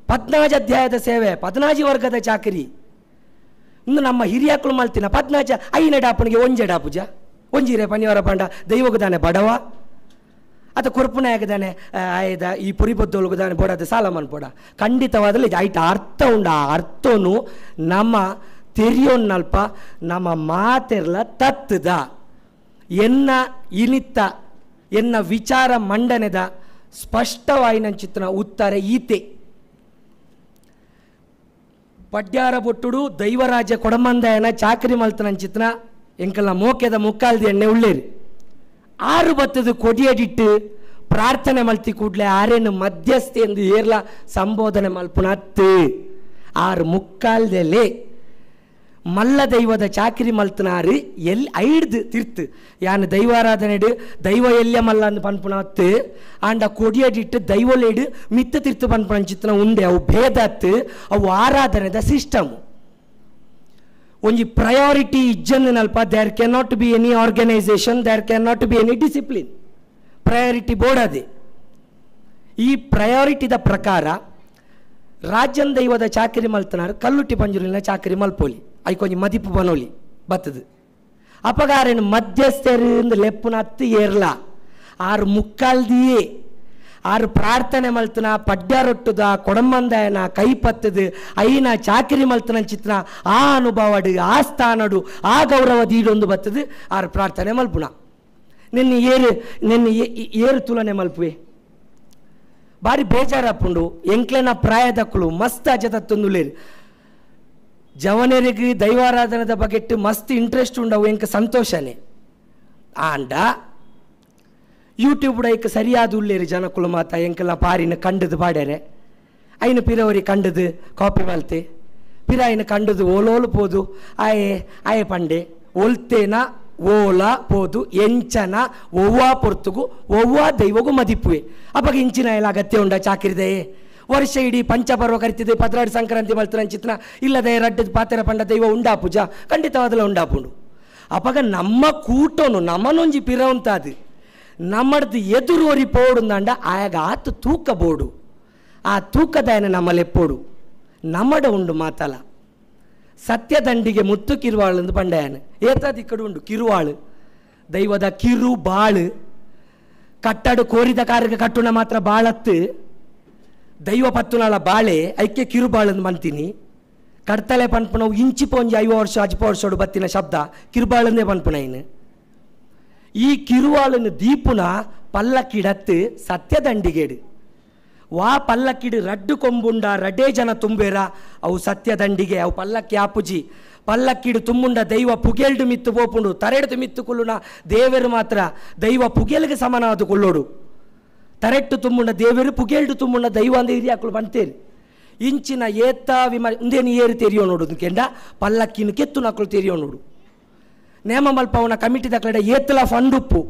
B: 14 ಅಧ್ಯಾಯದ ಸೇವೆ 14 ವರ್ಗದ ಚಾಕರಿ ಇನ್ನು ನಮ್ಮ ಹಿರಿಯಕ್ಕಳು ಮಲ್ತಿನ 14 ಐನ ಡಾಪನಿಗೆ ಒಂಜೆ ಡಾಪುಜ ಒಂಜಿರೆ ಪನಿವಾರ ಪಂಡ ದೈವಗದಾನೆ ಬಡವ ಅದು ಕೊರ್ಪುನೆ ಆಗದಾನೆ ಆಯ್ದ ಈ ಪುರಿ ಬದ್ದೊಳಗುದಾನೆ ಬೋಡದು ಸಾಲ ಮನ್ಪೋಡ ಖಂಡಿತವಾದಲ್ಲಿ ಐಟ ಅರ್ಥ ಉಂಡ ಆ ಅರ್ಥನು ನಮ್ಮ ತೆರಿಯೋನ್ನಲ್ಪ ನಮ್ಮ ಮಾತೆರ್ಲ ತತ್ತದ ಎನ್ನ ಇನಿತ್ತ ಎನ್ನ ವಿಚಾರ ಮಂಡನೆದ ಸ್ಪಷ್ಟವಾಯಿನ ಚಿತ್ರ ಉತ್ತರ ಈತೆ ಪಡ್ಯಾರ ಬೊಟ್ಟುಡು ದೈವರಾಜ್ಯ ಕೊಡಮಂದಾಯನ ಚಾಕರಿ ಮಲ್ತನ ಚಿತ್ರ ಎಂಕಲ್ನ ಮೋಕೆದ ಮುಕ್ಕಾಲ್ದಿ ಎಣ್ಣೆ ಉಳ್ಳೇರು 6 ಬತ್ತದ ಕೊಡಿಯಡಿಟ್ಟು ಪ್ರಾರ್ಥನೆ ಮಲ್ತಿ ಕೂಡಲೇ ಆರೇನು ಮಧ್ಯಸ್ಥೆ ಎಂದು ಏರ್ಲ ಸಂಬೋಧನೆ ಮಲ್ಪುನತ್ತು 6 ಮುಕ್ಕಾಲ್ದೆಲೆ ಮಲ್ಲ ದೈವದ ಚಾಕರಿ ಮಲ್ತನಾರು ಎಲ್ಲಿ ಐಡ್ದು ತಿರ್ತು ಯಾನು ದೈವಾರಾಧನೆಡು ದೈವ ಎಲ್ಯ ಮಲ್ಲ ಅಂದು ಪನ್ಪುನತ್ತು ಆಂಡ ಕೊಡಿಯಡಿಟ್ಟು ದೈವಲೇಡು ಮಿತ್ತ ತಿರ್ತು ಪನ್ಪುನ ಚಿತ್ರ ಉಂಡೆ ಅವು ಭೇದತ್ತು ಅವು ಆರಾಧನೆದ ಸಿಸ್ಟಮು ಒಂಜಿ ಪ್ರಯಾರಿಟಿ ಇಜ್ಜನ್ನು ನಲ್ಪ there can not be any organisation there can not be any discipline priority board ಈ ಪ್ರಯಾರಿಟಿದ ಪ್ರಕಾರ ರಾಜ್ಯನ್ ದೈವದ ಚಾಕರಿ ಮಲ್ತನಾರು ಕಲ್ಲುಟ್ಟಿ ಪಂಜುರಿನ ಚಾಕರಿ ಮಲ್ಪೋಲಿ ಐಕೊಂಜಿ ಮದಿಪು ಬನೋಲಿ ಬತ್ತದು ಅಪಗಾರನು ಮಧ್ಯಸ್ಥರಿಂದ ಲೆಪ್ಪುನ ಹತ್ತು ಏರ್ಲ 6 ಮುಕ್ಕಾಲ್ದಿಯೇ 6 ಪ್ರಾರ್ಥನೆ ಮಲ್ತನ ಪಡ್ಯಾರೊಟ್ಟುದ ಕೊಡಂಬಂದಾಯನ ಕೈ ಪತ್ತದು ಐನ ಚಾಕರಿ ಮಲ್ತನ ಚಿತ್ರ ಆ ಅನುಭವಡು ಆ ಸ್ಥಾನಡು ಆ ಗೌರವ ದೀಡೊಂದು ಬತ್ತದು 6 ಪ್ರಾರ್ಥನೆ ಮಲ್ಪುನ ನಿನ್ನೆ ಏರು ತುಲನೆ ಮಲ್ಪುವೆ ಬಾರಿ ಬೇಜಾರಪ್ಪುಂಡು ಎಂಕ್ಲೆನ ಪ್ರಾಯದಕ್ಕಳು ಮಸ್ತ್ ಅಜತತ್ತೊಂದುಲೇರು ಜವನರಿಗೆ ದೈವಾರಾಧನದ ಬಗೆಟ್ಟು ಮಸ್ತ್ ಇಂಟ್ರೆಸ್ಟ್ ಉಂಡವು ಎಂಕ ಸಂತೋಷನೇ ಆಂಡ ಯೂಟ್ಯೂಬ್ ಐಕ ಸರಿಯಾದ ಉಳ್ಳೇರು ಜನಕ್ಕಳು ಮಾತ ಎಂಕಲ್ನ ಪಾರಿನ ಕಂಡದು ಬಾಡ್ಯಾರೆ ಐನು ಪಿರವರಿ ಕಂಡದು ಕಾಪಿ ಮಲ್ತೆ ಪಿರ ಐನು ಕಂಡದು ಓಲೋಲು ಪೋದು ಆಯೆ ಪಂಡೆ ಒಲ್ತೇನ ಓಲ ಪೋದು ಎಂಚನ ಒವ್ವಾ ಪೊರ್ತುಗು ಒವ್ವಾ ದೈವಗೂ ಮದಿಪುವೆ ಅವಾಗ ಇಂಚಿನ ಎಲ್ಲ ಅಗತ್ಯ ಉಂಡ ಚಾಕಿರಿದೆಯೇ ವರ್ಷ ಇಡೀ ಪಂಚಪರ್ವ ಕರಿತಿದೆ 12 ಸಂಕ್ರಾಂತಿ ಮಲ್ತನ ಚಿತ್ರ ಇಲ್ಲದೆ ರಡ್ಡದ ಪಾತೆರ ಪಂಡ ದೈವ ಉಂಡಾ ಪೂಜ ಖಂಡಿತವಾದಲ್ಲ ಉಂಡಾಪುಂಡು ಅವಾಗ ನಮ್ಮ ಕೂಟೋನು ನಮ್ಮನೊಂಜಿ ಪಿರ ಉಂತಾದು ನಮ್ಮಡ್ದು ಎದುರು ಒರಿ ಪೋಡುಂದಾಂಡ ಆಯಾಗ ಆತು ತೂಕ ಬೋಡು ಆ ತೂಕದಾಯನ ನಮ್ಮಲೆಪ್ಪೋಡು ನಮ್ಮಡ ಉಂಡು ಮಾತಲ ಸತ್ಯದಂಡಿಗೆ ಮುತ್ತು ಕಿರುವಾಳು ಎಂದು ಪಂಡಾಯನ ಏತಾದ ಇಕ್ಕಡು ಉಂಡು ಕಿರುವಾಳು ದೈವದ ಕಿರು ಬಾಳು ಕಟ್ಟಡು ಕೋರಿದ ಕಾರ್ಯಕ್ಕೆ ಕಟ್ಟುಣ ಮಾತ್ರ ಬಾಳತ್ತು ದೈವ ಪತ್ತುನಾಳ ಬಾಳೆ ಐಕ್ಯ ಕಿರುಬಾಳಂದು ಮಂತೀನಿ ಕಡ್ತಲೆ ಪನ್ಪುನವು ಇಂಚಿ ಪೊಂಜಿ 5 ವರ್ಷ 10 ವರ್ಷೋಡು ಬತ್ತಿನ ಶಬ್ದ ಕಿರುಬಾಳಂದೇ ಪನ್ಪುನ ಇನ್ನು ಈ ಕಿರುವಾಳನ್ನು ದೀಪುನ ಪಲ್ಲಕ್ಕಿಡತ್ತು ಸತ್ಯದಂಡಿಗೇಡು ವಾ ಪಲ್ಲಕ್ಕಿಡು ರಡ್ಡು ಕೊಂಬುಂಡ ರಡೇ ಜನ ತುಂಬೇರ ಅವು ಸತ್ಯದಂಡಿಗೆ ಅವು ಪಲ್ಲಕ್ಕಿ ಆಪುಜಿ ಪಲ್ಲಕ್ಕಿಡು ತುಂಬುಂಡ ದೈವ ಪುಗೇಲ್ಡು ಮಿತ್ತು ಪೋಪುಂಡು ತರೆಡ್ದು ಮಿತ್ತು ಕುಲ್ಲುನ ದೇವರು ಮಾತ್ರ ದೈವ ಪುಗೇಲ್ಗೆ ಸಮನಾದ ಕುಲ್ಲೋಡು ತರೆಟ್ಟು ತುಂಬುಂಡ ದೇವರು ಪುಗೇಲ್ಡು ತುಂಬುಂಡ ದೈವ ಅಂದ ಹಿರಿಯಾಕಲು ಬಂತೇರಿ ಇಂಚಿನ ಏತ ವಿಮ ಉಂದೇನು ಏರು ತೆರಿಯೋ ನೋಡು ಕೆಂಡ ಪಲ್ಲಕ್ಕಿನ ಕೆತ್ತು ನಕ್ಕಳು ತೆರಿಯೋ ನೋಡು ನೇಮ ಮಲ್ಪವನ ಕಮಿಟಿ ದಕ್ಕಡೆ ಏತಲ ಫಂಡುಪ್ಪು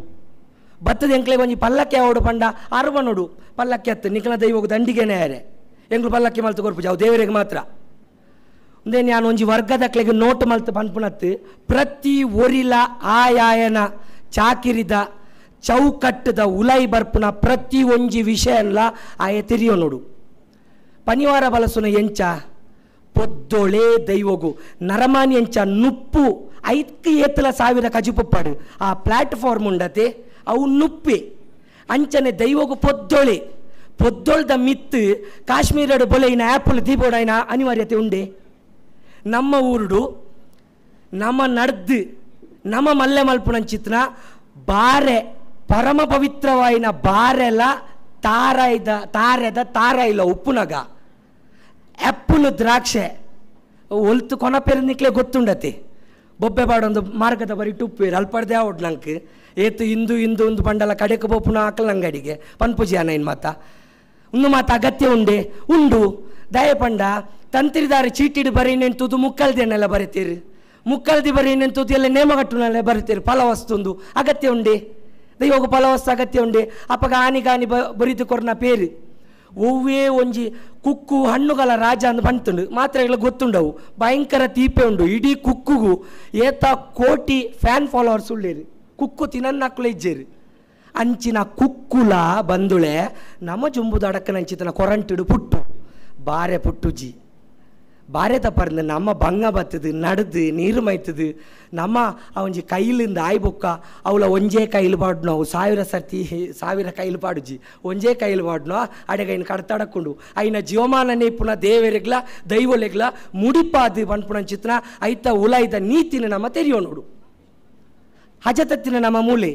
B: ಬತ್ತದ ಎಂಕ್ಲೆ ಒಂಜಿ ಪಲ್ಲಕ್ಕಿ ಅವಡು ಪಂಡ ಅರ್ವ ನೋಡು ಪಲ್ಲಕ್ಕಿ ಹತ್ತು ನಿಖನ ದೈವಕ್ಕೆ ದಂಡಿಗೆನೇ ಯಾರೆ ಎಂಗ್ಳು ಪಲ್ಲಕ್ಕಿ ಮಲ್ತು ಕೊರ್ಪು ಜಾವು ದೇವರಿಗೆ ಮಾತ್ರ ಒಂದೇ ನಾನು ಒಂಜಿ ವರ್ಗದಕ್ಲೆಗೆ ನೋಟು ಮಲ್ತು ಪನ್ಪುನತ್ತು ಪ್ರತಿ ಒರಿಲ ಆಯಾಯನ ಚಾಕಿರಿದ ಚೌಕಟ್ಟದ ಉಲೈ ಬರ್ಪುನ ಪ್ರತಿ ಒಂಜಿ ವಿಷಯನ್ಲ ಆಯ ತೆರಿಯೋ ನೋಡು ಪನಿವಾರ ಬಲಸುನ ಎಂಚ ಪೊದ್ದೊಳೆ ದೈವಗು ನರಮಾನಿ ಎಂಚ ನುಪ್ಪು 5 ಏತಲ ಸಾವಿರ ಕಜಿಪುಪ್ಪಾಡು ಆ ಪ್ಲಾಟ್ಫಾರ್ಮ್ ಉಂಡತೆ ಅವು ನುಪ್ಪೆ ಅಂಚನೆ ದೈವಗು ಪೊದ್ದೊಳ್ದ ಮಿತ್ತು ಕಾಶ್ಮೀರಡು ಬೊಲೆಯಿನ ಆ್ಯಪಲ್ ದೀಪೋಡೈನ ಅನಿವಾರ್ಯತೆ ಉಂಡೆ ನಮ್ಮ ಊರುಡು ನಮ್ಮ ನಡ್ದು ನಮ್ಮ ಮಲ್ಲೆ ಮಲ್ಪುನ ಚಿತ್ರ ಬಾರೆ ಪರಮ ಪವಿತ್ರವಾಯಿನ ಬಾರೆಲ ತಾರೆದ ಉಪ್ಪುನಗ ಆ್ಯಪಲ್ ದ್ರಾಕ್ಷೆ ಒಲ್ತು ಕೊನಪೇರು ನಿಕ್ಲೆ ಗೊತ್ತುಂಡತೆ ಬೊಬ್ಬೆ ಬಾಡೊಂದು ಮಾರ್ಗದ ಬರಿ ಟುಪ್ಪೇರು ಅಲ್ಪಡ್ದೆ ಆವಡ್ ನಂಗೆ ಏತು ಇಂದು ಒಂದು ಬಂಡಲ ಕಡೆಗೆ ಬೋಪುನ ಹಾಕಲ್ ಅಂಗಡಿಗೆ ಪನ್ಪುಜಿ ಅನೈನ್ ಮಾತ ಒಂದು ಮಾತು ಅಗತ್ಯ ಉಂಡು ದಯ ಪಂಡ ತಂತ್ರಿದಾರಿ ಚೀಟಿಡು ಬರೀನೆಂತುದು ಮುಕ್ಕಲ್ದೇನೆಲ್ಲ ಬರೀತೀರಿ ಮುಕ್ಕಲ್ದಿ ಬರೀನೆಂತುದು ಎಲ್ಲ ನೇಮಗಟ್ಟುನೆಲ್ಲ ಬರೀತೀರಿ ಫಲವಸ್ತುಂದು ಅಗತ್ಯ ಉಂಡೆ ದೈವಗು ಫಲವಸ್ತು ಅಗತ್ಯ ಉಂಡೆ ಅಪ್ಪಗ ಆನಿಗಾನಿ ಬರಿದು ಕೊರ್ನ ಪೇರು ಒವ್ವೇ ಒಂಜಿ ಕುಕ್ಕು ಹಣ್ಣುಗಳ ರಾಜ ಅಂದು ಬಂತುಂಡು ಮಾತ್ರೆಗಳು ಗೊತ್ತುಂಡವು ಭಯಂಕರ ತೀಪೆ ಉಂಡು ಇಡೀ ಕುಕ್ಕುಗು ಏತ ಕೋಟಿ ಫ್ಯಾನ್ ಫಾಲೋವರ್ಸ್ ಉಳ್ಳೇರು ಕುಕ್ಕು ತಿನ್ನಕ್ಲೆ ಇಜ್ಜೇರು ಅಂಚಿನ ಕುಕ್ಕುಲ ಬಂದುಳೆ ನಮ್ಮ ಜುಂಬುದ ಅಡಕ್ಕನ ಅಂಚಿತನ ಕೊರಂಟಿಡು ಪುಟ್ಟು ಬಾರೆ ಪುಟ್ಟುಜಿ ಬಾರೆತ ಪರ್ದು ನಮ್ಮ ಬಂಗ ಬತ್ತದು ನಡೆದು ನೀರು ಮೈತದು ನಮ್ಮ ಅವನ್ಜಿ ಕೈಲಿಂದ ಆಯ್ಬೊಕ್ಕ ಅವಳ ಒಂಜೇ ಕೈಲು ಪಾಡ್ನೋ 1000 ಸರ್ತಿ 1000 ಕೈಲು ಪಾಡುಜಿ ಒಂಜೇ ಕೈಲು ಪಾಡ್ನೋ ಅಡೆಗೈನ ಕಡ್ತಾಡಕೊಂಡು ಐನ ಜೀವಮಾನನೇ ಪುನಃ ದೇವರಿಗ್ಲ ದೈವಲೆಗ್ಲ ಮುಡಿಪಾದು ಪನ್ಪುಣ ಚಿತ್ರ ಐತ ಉಲಾಯ್ದ ನೀತಿನ ನಮ್ಮ ತೆರಿಯೋ ನೋಡು ಹಜತತ್ತಿನ ನಮ್ಮ ಮೂಲೆ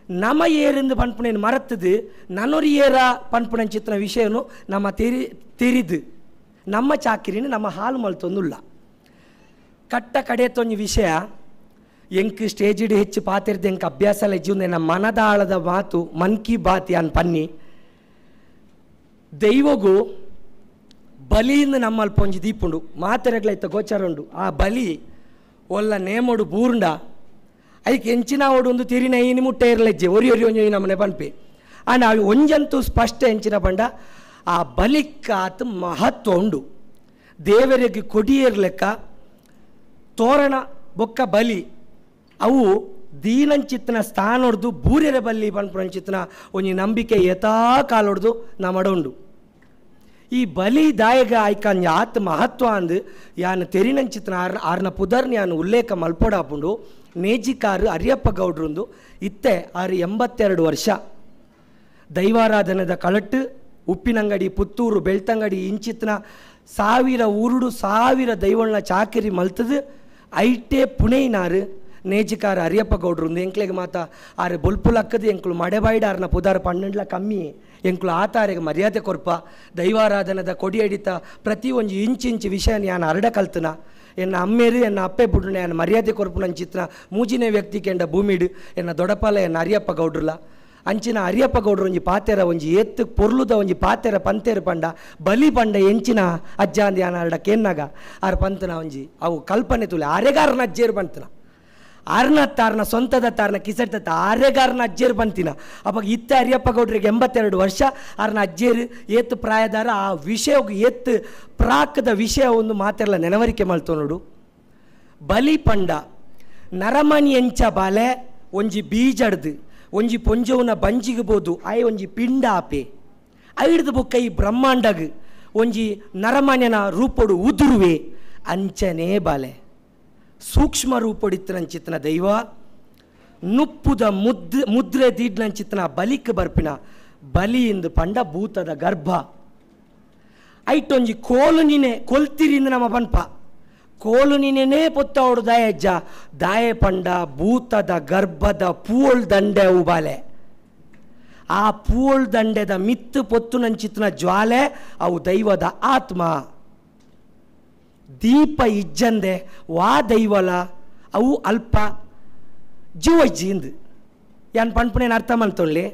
B: ನಮ್ಮ ಏರೆಂದು ಪನ್ಪುಣೇನು ಮರತ್ತದು ನನ್ನೊರು ಏರ ಪನ್ಪುಣ ಚಿತ್ರ ವಿಷಯನು ನಮ್ಮ ತೆರಿದು ನಮ್ಮ ಚಾಕಿರಿನ ನಮ್ಮ ಹಾಲು ಮಲ್ತೊಂದುಲ್ಲ ಕಟ್ಟ ಕಡೆತೊಂದು ವಿಷಯ ಎಂಕ್ ಸ್ಟೇಜಿಡ್ ಹೆಚ್ಚು ಪಾತಿರ್ದು ಎಂಕ್ ಅಭ್ಯಾಸ ಎಲ್ಲ ಇಜ್ಜುಂದೆ ನಮ್ಮ ಮನದಾಳದ ಮಾತು ಮನ್ ಕಿ ಬಾತ್ ಯಾನ್ ಪನ್ನಿ ದೈವಗೂ ಬಲಿಯಿಂದ ನಮ್ಮಲ್ಪ ಒಂಜಿ ದೀಪುಂಡು ಮಾತೆರೆಗ್ಲೈತ ಗೋಚರ ಉಂಡು ಆ ಬಲಿ ಒಲ್ಲ ನೇಮೋಡು ಬೂರ್ಂಡ ಐಕೆ ಎಂಚಿನ ಓಡು ಒಂದು ತಿರಿನ ಈನಿ ಮುಟ್ಟೆ ಇರಲೆಜ್ಜೆ ಒರಿ ಒಂಜಿ ನಮ್ಮನೆ ಪನ್ಪೆ ಆಂಡ ಅವು ಒಂಜಂತೂ ಸ್ಪಷ್ಟ ಎಂಚಿನ ಬಂಡ ಆ ಬಲಿಕ್ಕಾತ್ ಮಹತ್ವ ಉಂಡು ದೇವರಿಗೆ ಕೊಡಿಯರ್ಲೆಕ್ಕ ತೋರಣ ಬೊಕ್ಕ ಬಲಿ ಅವು ದೀನಂಚಿತ್ತನ ಸ್ಥಾನ ಹೊಡೆದು ಬೂರ್ಯರ ಬಲ್ಲಿ ಪನ್ಪುಣಂಚಿತ್ತನ ಒಂಜಿ ನಂಬಿಕೆ ಯಥಾ ಕಾಲ ಹೊಡೆದು ನಮ್ಮಡ ಉಂಡು ಈ ಬಲಿ ದಾಯಗ ಆಯ್ಕಂಜ ಆತ್ ಮಹತ್ವ ಅಂದು ಯಾನು ತೆರಿನಂಚಿತ್ತನ ಆರ್ನ ಪುದರ್ನ ಯಾನು ಉಲ್ಲೇಖ ಮಲ್ಪೊಡಾಪುಂಡು ನೇಜಿಕಾರು ಅರಿಯಪ್ಪ ಗೌಡ್ರಂದು ಇತ್ತೆ 82 ವರ್ಷ ದೈವಾರಾಧನದ ಕಳಟ್ಟು ಉಪ್ಪಿನಂಗಡಿ ಪುತ್ತೂರು ಬೆಳ್ತಂಗಡಿ ಇಂಚಿತ್ನ 1000 ಊರುಡು 1000 ದೈವಳ್ನ ಚಾಕಿರಿ ಮಲ್ತದು ಐಟೇ ಪುಣೆನಾರು ನೇಜಿಕಾರ ಅರಿಯಪ್ಪ ಗೌಡ್ರಂದು ಎಂಕ್ಲೆಗೆ ಮಾತ ಆರು ಬೊಲ್ಪುಲಕ್ಕದು ಎಂಕ್ಲು ಮಡೆಬಾಯ್ಡ ಆರ್ನ ಪುದಾರ 12 ಕಮ್ಮಿ ಎಂಕ್ಲು ಆತಾರೆಗೆ ಮರ್ಯಾದೆ ಕೊರ್ಪ ದೈವಾರಾಧನದ ಕೊಡಿ ಹಿಡಿತ ಪ್ರತಿ ಒಂದು ಇಂಚಿಂಚು ವಿಷಯ ನಾನು ಅರಡ ಕಲ್ತನ ಎನ್ನ ಅಮ್ಮೇರು ಎನ್ನ ಅಪ್ಪೆ ಬಿಡ್ರು ನಾನು ಮರ್ಯಾದೆ ಕೊರ್ಪು ನನ್ನ ಚಿತ್ರ ಮೂಜಿನೇ ವ್ಯಕ್ತಿ ಕೆಂಡ ಭೂಮಿಡು ಎನ್ನ ದೊಡಪಾಲ ಎನ್ನ ಅರಿಯಪ್ಪ ಗೌಡ್ರಲ್ಲ ಅಂಚಿನ ಅರಿಯಪ್ಪ ಗೌಡ್ರು ಒಂಜಿ ಪಾತೆರ ಒಂಜಿ ಎತ್ತು ಪೊರ್ಲುದ ಒಂಜಿ ಪಾತೆರ ಪಂತೇರು ಪಂಡ ಬಲಿ ಪಂಡ ಎಂಚಿನ ಅಜ್ಜ ಅಂದಿ ಅನ್ನ ಕೆನ್ನಾಗ ಆರು ಪಂತನ ಒಂಜಿ ಅವು ಕಲ್ಪನೆ ತುಲೆ ಆರೆಗಾರನ ಅಜ್ಜೇರು ಪಂತನ ಆರ್ನ ಸ್ವಂತದ ತಾರ್ನ ಕಿಸಡ್ತ ಆರೆಗಾರನ ಅಜ್ಜೇರು ಬಂತಿನ ಅವಾಗ ಇತ್ತ ಅರಿಯಪ್ಪ ಗೌಡ್ರಿಗೆ 82 ವರ್ಷ ಆರ್ನ ಅಜ್ಜೇರು ಏತ್ತು ಪ್ರಾಯದಾರ ಆ ವಿಷಯ ಏತ್ತು ಪ್ರಾಕದ ವಿಷಯ ಒಂದು ಮಾತೆಲ್ಲ ನೆನವರಿಕೆ ಮಾಡ್ತೋ ನೋಡು ಬಲಿ ಪಂಡ ನರಮಣಿ ಎಂಚ ಬಾಲೆ ಒಂಜಿ ಬೀಜಡ್ದು ಒಂಜಿ ಪೊಂಜವನ ಬಂಜಿಗಬೋದು ಆಯ್ ಒಂಜಿ ಪಿಂಡ ಆಪೆ ಐಡ್ದು ಬುಕ್ಕ ಈ ಬ್ರಹ್ಮಾಂಡಗ್ ಒಂಜಿ ನರಮಣ್ಯನ ರೂಪಡು ಉದುರುವೆ ಅಂಚನೇ ಬಾಲೆ ಸೂಕ್ಷ್ಮ ರೂಪೊಡಿತ್ತನಂಚಿತ್ತನ ದೈವ ನುಪ್ಪುದ ಮುದ್ರೆ ದೀಡ್ನಂಚಿತ್ತನ ಬಲಿಕ್ ಬರ್ಪಿನ ಬಲಿಯಿಂದ ಪಂಡ ಭೂತದ ಗರ್ಭ ಐಟೊಂಜಿ ಕೋಲು ನೀನೆ ಕೊಲ್ತಿರಿಂದ ನಮ್ಮ ಪನ್ಪ ಕೋಲು ನೀನೇ ಪೊತ್ತ ಅವಡು ದಾಯಜ್ಜ ದಾಯ ಪಂಡ ಭೂತದ ಗರ್ಭದ ಪೂಳ್ ದಂಡೆ ಅವು ಬಾಲೆ ಆ ಪೂಳ್ ದಂಡೆದ ಮಿತ್ತು ಪೊತ್ತು ನಂಚಿತ್ತನ ಜ್ವಾಲೆ ಅವು ದೈವದ ಆತ್ಮ ದೀಪ ಇಜ್ಜಂದೆ ವಾ ದೈವಲ ಅವು ಅಲ್ಪ ಜೀವಜ್ಜಿಂದು ಯಾನ್ ಪಣ್ಪುಣೇನು ಅರ್ಥ ಮಾಡ್ತೊಳ್ಳಿ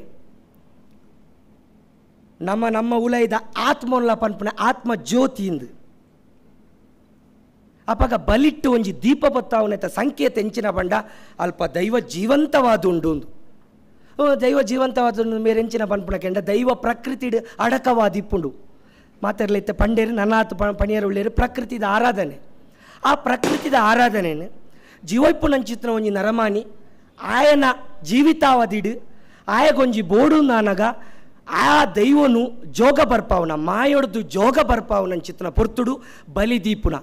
B: ನಮ್ಮ ಉಲೈದ ಆತ್ಮಲ್ಲ ಪನ್ಪುಣೆ ಆತ್ಮ ಜ್ಯೋತಿಯಿಂದ ಅಪ್ಪಾಗ ಬಲಿಟ್ಟು ಒಂಜಿ ದೀಪ ಬತ್ತಾವನೆತ ಸಂಕೇತ ಎಂಚಿನ ಬಂಡ ಅಲ್ಪ ದೈವ ಜೀವಂತವಾದುಂಡು ದೈವ ಜೀವಂತವಾದ ಮೇರೆ ಎಂಚಿನ ಪನ್ಪುಣ ಕೆಂಡ ದೈವ ಪ್ರಕೃತಿ ಅಡಕವಾದಿಪ್ಪುಂಡು ಮಾತಾಡ್ಲೈತೆ ಪಂಡೇರು ನನ್ನಾತು ಪಣಿಯರು ಉಳ್ಳೇರು ಪ್ರಕೃತಿದ ಆರಾಧನೆ ಆ ಪ್ರಕೃತಿದ ಆರಾಧನೆಯನ್ನು ಜೀವೈಪುನಂಚಿತ್ರ ಒಂಜಿ ನರಮಾನಿ ಆಯನ ಜೀವಿತಾವದಿಡು ಆಯಗೊಂಜಿ ಬೋಡು ನಾನಗ ಆ ದೈವನು ಜೋಗ ಬರ್ಪಾವನ ಮಾಯೊಡ್ದು ಜೋಗ ಬರ್ಪಾವನಂಚಿತ್ತನ ಪೊರ್ತುಡು ಬಲಿ ದೀಪುನ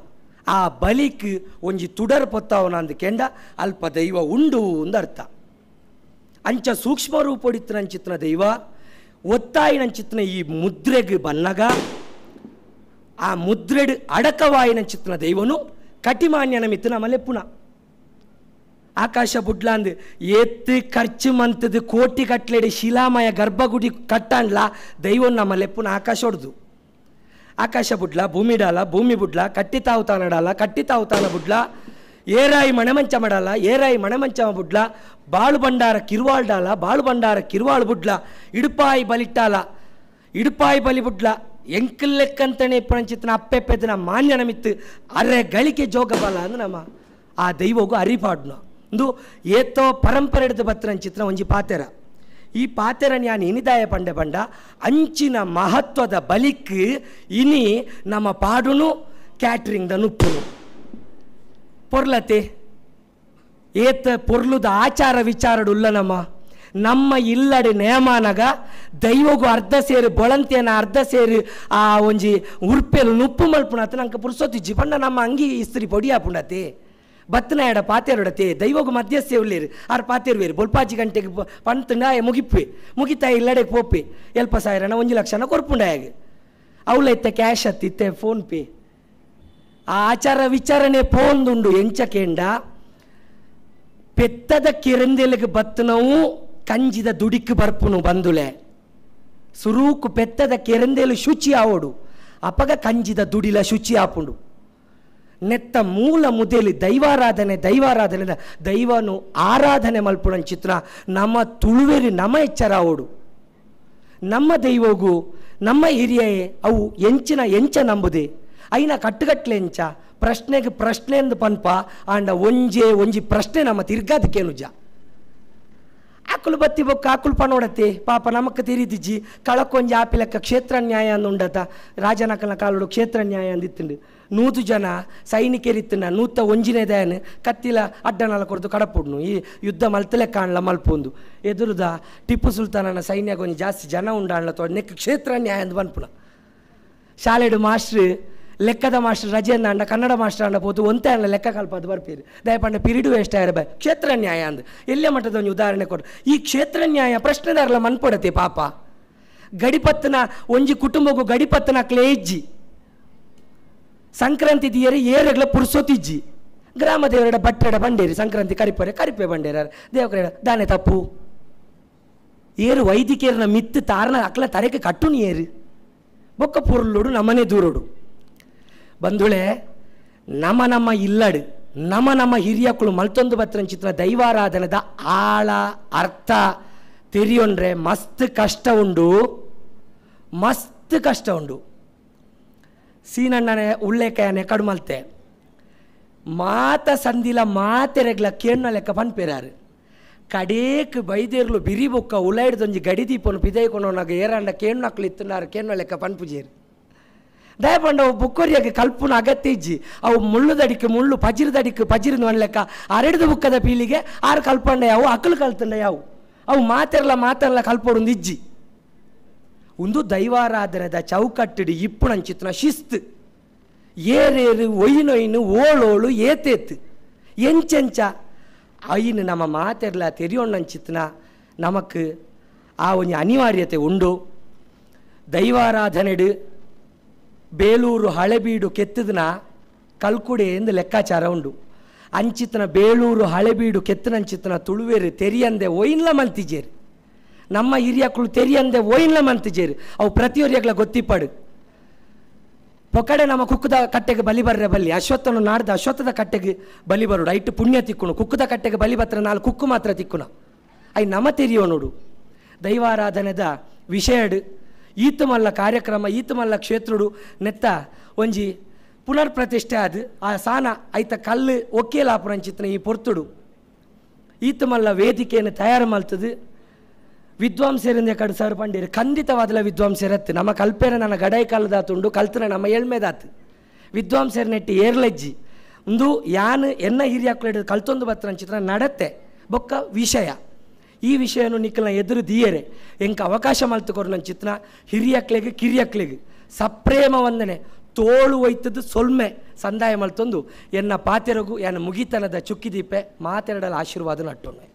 B: ಆ ಬಲಿಕ್ ಒಂಜಿ ತುಡರ್ ಪೊತ್ತಾವನ ಅಂದು ಕೆಂಡ ಅಲ್ಪ ದೈವ ಉಂಡು ಅಂದ ಅರ್ಥ ಅಂಚ ಸೂಕ್ಷ್ಮ ರೂಪೊಡಿತ್ತನಂಚಿತ್ತನ ದೈವ ಒತ್ತಾಯಿನಂಚಿತ್ತನ ಈ ಮುದ್ರೆಗೆ ಬನ್ನಗ ಆ ಮುದ್ರೆಡ್ ಅಡಕವಾಯಿನಂಚಿತ್ತನ ದೈವನು ಕಟಿಮಾನ್ಯನ ಮಿತ್ತು ನಮ್ಮಲೆ ಪುನಃ ಆಕಾಶ ಬುಡ್ಲಾಂದು ಎತ್ತು ಖರ್ಚು ಮಂತದ್ದು ಕೋಟಿ ಕಟ್ಲೆಡಿ ಶಿಲಾಮಯ ಗರ್ಭಗುಡಿ ಕಟ್ಟಂಡ್ಲ ದೈವನ್ ನಮ್ಮಲೆ ಪುನಃ ಆಕಾಶ ಹೊಡ್ದು ಆಕಾಶ ಬುಡ್ಲ ಭೂಮಿ ಡಾಲ ಭೂಮಿ ಬುಡ್ಲ ಕಟ್ಟಿತಾವುತಾನ ಡಾಲ ಕಟ್ಟಿತಾವುತಾನ ಬುಡ್ಲ ಏರಾಯಿ ಮಣಮಂಚ ಮಾಡಲ್ಲ ಏರಾಯಿ ಮಣಮಂಚ ಬುಡ್ಲ ಬಾಳು ಬಂಡಾರ ಕಿರುವಾಳ್ ಡಾಲ ಬಾಳು ಬಂಡಾರ ಕಿರುವಾಳು ಬುಡ್ಲ ಇಡುಪಾಯಿ ಬಲಿಟ್ಟಾಲ ಇಡುಪಾಯಿ ಬಲಿ ಬುಡ್ಲ ಎಂಕಲ್ಲೆಕ್ಕಂತನೇ ಪಂಚಿತ್ತನ ಅಪ್ಪೆಪ್ಪೆದನ ಮಾನ್ಯನ ಮಿತ್ತು ಅರೆ ಗಳಿಕೆ ಜೋಗ ಬಲ ಅಂದ್ರೆ ನಮ್ಮ ಆ ದೈವಗೂ ಅರಿಪಾಡ್ನ ಒಂದು ಏತೋ ಪರಂಪರೆ ಹಿಡಿದು ಬತ್ತನಂಚಿತ್ರ ಒಂಜಿ ಪಾತೆರ ಈ ಪಾತೆರ ನಾನು ಇನಿದಾಯ ಪಂಡೆ ಪಂಡ ಅಂಚಿನ ಮಹತ್ವದ ಬಲಿಕ್ ಇನಿ ನಮ್ಮ ಪಾಡುನು ಕ್ಯಾಟ್ರಿಂಗ್ದ ನುಪ್ಪುನು ಪೊರ್ಲತೆ ಏತ ಪೊರ್ಲುದ ಆಚಾರ ವಿಚಾರಡು ಉಲ್ಲ ನಮ್ಮ ನಮ್ಮ ಇಲ್ಲಡೆ ನೇಮಾನಗ ದೈವಗೂ ಅರ್ಧ ಸೇರು ಬೊಳಂತಿಯನ ಅರ್ಧ ಸೇರು ಆ ಒಂಜಿ ಉರ್ಪೆಲು ನುಪ್ಪು ಮಲ್ಪುಣತೆ ನಂಗೆ ಪುರ್ಸೊತ್ತಿಜ್ಜಿ ಪಂಡ ನಮ್ಮ ಅಂಗಿ ಇಸ್ತ್ರಿ ಪೊಡಿ ಹಾಪುಂಡತೆ ಬತ್ತನ ಎಡ ಪಾತೆರೊಡತೆ ದೈವಗೂ ಮಧ್ಯಸ್ಥೆ ಉಳ್ಳೇರು ಆರು ಪಾತೆರುವೇರು ಬೊಲ್ಪಾಜಿ ಗಂಟೆಗೆ ಪಂತಂಡ ಮುಗಿಪ್ಪೆ ಮುಗಿತಾ ಇಲ್ಲಡೆಗೆ ಪೋಪೆ ಎಲ್ಪ ಸಾವಿರನ 1,00,000 ಕೊರ್ಪುಂಡಾಗೆ ಅವಳೆತ್ತ ಕ್ಯಾಶ್ ಹತ್ತಿತ್ತೆ ಫೋನ್ ಪೇ ಆ ಆಚಾರ ವಿಚಾರಣೆ ಪೋಂದುಂಡು ಎಂಚಕೇಂಡ ಪೆತ್ತದ ಕಿರಂದೆಲೆಗೆ ಬತ್ತನವು ಕಂಜಿದ ದುಡಿಕ್ ಬರ್ಪುನು ಬಂದುಲೆ ಸುರೂಕು ಪೆತ್ತದ ಕೆರಂದೇಲು ಶುಚಿ ಆವೋಡು ಅಪಗ ಕಂಜಿದ ದುಡಿಲ ಶುಚಿ ಆಪುಂಡು ನೆತ್ತ ಮೂಲ ಮುದೇಲಿ ದೈವಾರಾಧನೆ ದೈವನು ಆರಾಧನೆ ಮಲ್ಪುಣ ಚಿತ್ರ ನಮ್ಮ ತುಳುವೇರಿ ನಮ್ಮ ಎಚ್ಚರ ಆವೋಡು ನಮ್ಮ ದೈವಗೂ ನಮ್ಮ ಹಿರಿಯೇ ಅವು ಎಂಚ ನಂಬುದೇ ಐನ ಕಟ್ಟುಗಟ್ಲೆ ಎಂಚ ಪ್ರಶ್ನೆಗೆ ಪ್ರಶ್ನೆ ಎಂದು ಪನ್ಪ ಆಂಡ ಒಂಜಿ ಪ್ರಶ್ನೆ ನಮ್ಮ ತಿರ್ಗಾದಕ್ಕೇನುಜ ಆಕುಲು ಬತ್ತಿ ಬೊಕ್ಕ ಆಕುಲು ಪನೋಡತ್ತೆ ಪಾಪ ನಮಕ್ ತಿರಿದಿಜ್ಜಿ ಕಳಕೊಂಜಿ ಆಪಿಲಕ್ಕ ಕ್ಷೇತ್ರ ನ್ಯಾಯ ಅಂದುಂಡತ ರಾಜನಕಲ ಕಾಲುಡು ಕ್ಷೇತ್ರ ನ್ಯಾಯ ಅಂದಿತ್ತುಂಡು 100 ಜನ ಸೈನಿಕರಿತ್ತನ 101 ದಯನ್ ಕತ್ತಿಲ ಅಡ್ಡನಲ ಕೊಡ್ದು ಕಡಪುಡ್ನು ಈ ಯುದ್ಧ ಮಲ್ತಲೆ ಕಾಣಲ ಮಲ್ಪೊಂದು ಎದುರುದ ಟಿಪ್ಪು ಸುಲ್ತಾನನ ಸೈನ್ಯಕ್ಕೆ ಒಂಜಿ ಜಾಸ್ತಿ ಜನ ಉಂಡಾಣ್ಲ ತೋಡ್ ನೆಕ್ ಕ್ಷೇತ್ರ ನ್ಯಾಯ ಅಂದು ಬನ್ಪುನ ಶಾಲೆಡು ಮಾಸ್ಟ್ರು ಲೆಕ್ಕದ ಮಾಸ್ಟರ್ ರಜೆಯನ್ನ ಅಂಡ ಕನ್ನಡ ಮಾಸ್ಟರ್ ಅಂಡ ಪೋತು ಒಂತೆ ಅಣ್ಣ ಲೆಕ್ಕ ಕಲ್ಪದು ಬರ್ಪೀರಿ ದಯಪಂಡ ಪಿರಿಡು ವೇಸ್ಟ್ ಆಯ್ರ ಬೈ ಕ್ಷೇತ್ರ ನ್ಯಾಯ ಅಂದು ಎಲ್ಲೇ ಮಟ್ಟದ ಒಂದು ಉದಾಹರಣೆ ಕೊಡು ಈ ಕ್ಷೇತ್ರ ನ್ಯಾಯ ಪ್ರಶ್ನೆದಾರಲ್ಲ ಮನ್ಪೊಡತೆ ಪಾಪ ಗಡಿಪತ್ತನ ಒಂಜಿ ಕುಟುಂಬಗೂ ಗಡಿಪತ್ತನ ಕ್ಲೇಜ್ಜಿ ಸಂಕ್ರಾಂತಿ ದಿಯರಿ ಏರೆಗ್ಲ ಪುರ್ಸೊತಿಜ್ಜಿ ಗ್ರಾಮ ದೇವರಡ ಬಟ್ಟೆಡ ಬಂಡೇರಿ ಸಂಕ್ರಾಂತಿ ಕರಿಪೆ ಬಂಡೇರ ದೇವಕರ ದಾನೆ ತಪ್ಪು ಏರು ವೈದಿಕೇರನ ಮಿತ್ತು ತಾರನ ಅಕ್ಲ ತರೆಕೆ ಕಟ್ಟುನಿ ಏರು ಬೊಕ್ಕ ಪುರುಳುಡು ನಮ್ಮನೆ ದೂರೋಡು ಬಂಧುಳೆ ನಮ್ಮ ಇಲ್ಲಡು ನಮ್ಮ ಹಿರಿಯಕ್ಕಳು ಮಲ್ತೊಂದು ಬತ್ತನ ಚಿತ್ರ ದೈವಾರಾಧನದ ಆಳ ಅರ್ಥ ತೆರಿಯೊಂಡ್ರೆ ಮಸ್ತ್ ಕಷ್ಟ ಉಂಡು ಸೀನಣ್ಣನೆ ಉಳ್ಳೆಕಾಯನೆ ಕಡುಮಲ್ತೆ ಮಾತ ಸಂದಿಲ ಮಾತೆರೆಗ್ಲ ಕೇಣ್ಣ ಲೆಕ್ಕ ಪನ್ಪೇರಾರು ಕಡೇಕ್ ಬೈದೇರ್ಲು ಬಿರಿ ಬೊಕ್ಕ ಉಳ್ಳಾಯ್ದೊಂಜಿ ಗಡಿದೀಪನು ಪಿದೈಕೊಂಡವನಾಗ ಏರಂಡ ಕೇಣ್ಣಕ್ಲು ಇತ್ತುನಾರು ಕೇಣ್ಣ ಲೆಕ್ಕ ಪನ್ಪುಜೇರು ದಯಪಂಡ ಅವು ಬುಕ್ಕೊರಿಯಾಗೆ ಕಲ್ಪುನ ಅಗತ್ಯ ಇಜ್ಜಿ ಅವು ಮುಳ್ಳುದಡಿಕೆ ಮುಳ್ಳು ಪಜಿರದು ಅನ್ಲೆಕ್ಕ ಅರೆಡ್ದು ಬುಕ್ಕದ ಪೀಳಿಗೆ ಆರು ಕಲ್ಪಂಡ ಯಾವು ಅಕ್ಕಲು ಕಲ್ತಂಡ ಯಾವು ಅವು ಮಾತೆಲ್ಲ ಕಲ್ಪೊಡು ಇಜ್ಜಿ ಒಂದು ದೈವಾರಾಧನದ ಚೌಕಟ್ಟಿಡಿ ಇಪ್ಪುಣಂಚಿತ್ನ ಶಿಸ್ತು ಏರೇರು ಒಯ್ನೊಯ್ನು ಓಳೋಳು ಏತೇತ್ತು ಎಂಚೆಂಚ ಐನು ನಮ್ಮ ಮಾತೆರ್ಲ ತೆರಿಯೊಣ್ಣಂಚಿತ್ನ ನಮಕ್ ಆ ಒಂದು ಅನಿವಾರ್ಯತೆ ಉಂಡು ದೈವಾರಾಧನೆಡು ಬೇಲೂರು ಹಳೆಬೀಡು ಕೆತ್ತದನ ಕಲ್ಕುಡೆ ಎಂದು ಲೆಕ್ಕಾಚಾರ ಉಂಡು ಅಂಚಿತನ ಬೇಲೂರು ಹಳೆಬೀಡು ಕೆತ್ತನಂಚಿತನ ತುಳುವೇರು ತೆರಿಯಂದೆ ಒಯ್ನ್ಲ ಮಂತಿಜೇರು ನಮ್ಮ ಹಿರಿಯಕ್ಕಳು ತೆರಿಯಂದೆ ಒಯ್ನ್ಲ ಮಂತಿಜೇರು ಅವು ಪ್ರತಿಯೊರಿಯಗ್ಲ ಗೊತ್ತಿಪ್ಪಡು ಪೊಕಡೆ ನಮ್ಮ ಕುಕ್ಕದ ಕಟ್ಟೆಗೆ ಬಲಿ ಬರ್ರೆ ಬಲ್ಲಿ ಅಶ್ವತ್ಥನು ನಾಡ್ದ ಅಶ್ವತ್ಥದ ಕಟ್ಟೆಗೆ ಬಲಿ ಬರುಡು ಐಟು ಪುಣ್ಯ ತಿಕ್ಕುನು ಕುಕ್ಕದ ಕಟ್ಟೆಗೆ ಬಲಿ ಬತ್ರ 4 ಕುಕ್ಕು ಮಾತ್ರ ತಿಕ್ಕುನ ಐ ನಮ್ಮ ತೆರಿಯೋ ನೋಡು ದೈವಾರಾಧನೆದ ವಿಷಯಡು ಈತಮಲ್ಲ ಕಾರ್ಯಕ್ರಮ ಈತಮಲ್ಲ ಕ್ಷೇತ್ರಡು ನೆತ್ತ ಒಂಜಿ ಪುನರ್ ಪ್ರತಿಷ್ಠೆ ಅದು ಆ ಸಾನ ಐತ ಕಲ್ಲು ಒಕ್ಕೇಲಾಪುರಂಚಿತ್ನ ಈ ಪೊರ್ತುಡು ಈತಮಲ್ಲ ವೇದಿಕೆಯನ್ನು ತಯಾರು ಮಲ್ತದು ವಿದ್ವಾಂಸರಿಂದ ಕಡು ಸರ್ ಪಂಡೀರು ಖಂಡಿತವಾದಲ ವಿದ್ವಾಂಸರತ್ತು ನಮ್ಮ ಕಲ್ಪೇರ ನನ್ನ ಗಡೈ ಕಾಲದಾತುಂಡು ಕಲ್ತನ ನಮ್ಮ ಏಳ್ಮೇದಾತು ವಿದ್ವಾಂಸರ ನೆಟ್ಟಿ ಏರ್ಲೆಜ್ಜಿ ಒಂದು ಯಾನು ಎನ್ನ ಹಿರಿಯಕ್ಕಳು ಕಲ್ತೊಂದು ಬತ್ತರಂಚಿತ್ರ ನಡತೆ ಬೊಕ್ಕ ವಿಷಯ ಈ ವಿಷಯನು ನಿಕ್ಕಲ್ನ ಎದುರು ದಿಯರೆ ಎಂಕ ಅವಕಾಶ ಮಲ್ತುಕೊರು ನನ್ನ ಚಿತ್ರ ಹಿರಿಯಕ್ಲೆಗೆ ಕಿರಿಯಕ್ಲೆಗೆ ಸಪ್ರೇಮ ವಂದನೆ ತೋಳು ಒಯ್ತದ್ದು ಸೊಲ್ಮೆ ಸಂದಾಯ ಮಲ್ತೊಂದು ಎನ್ನ ಪಾತೆರಗು ಎನ್ನ ಮುಗಿತನದ ಚುಕ್ಕಿದೀಪೆ ಮಾತೆರಡಲ ಆಶೀರ್ವಾದ ನಟ್ಟೊಣ್ಣೆ.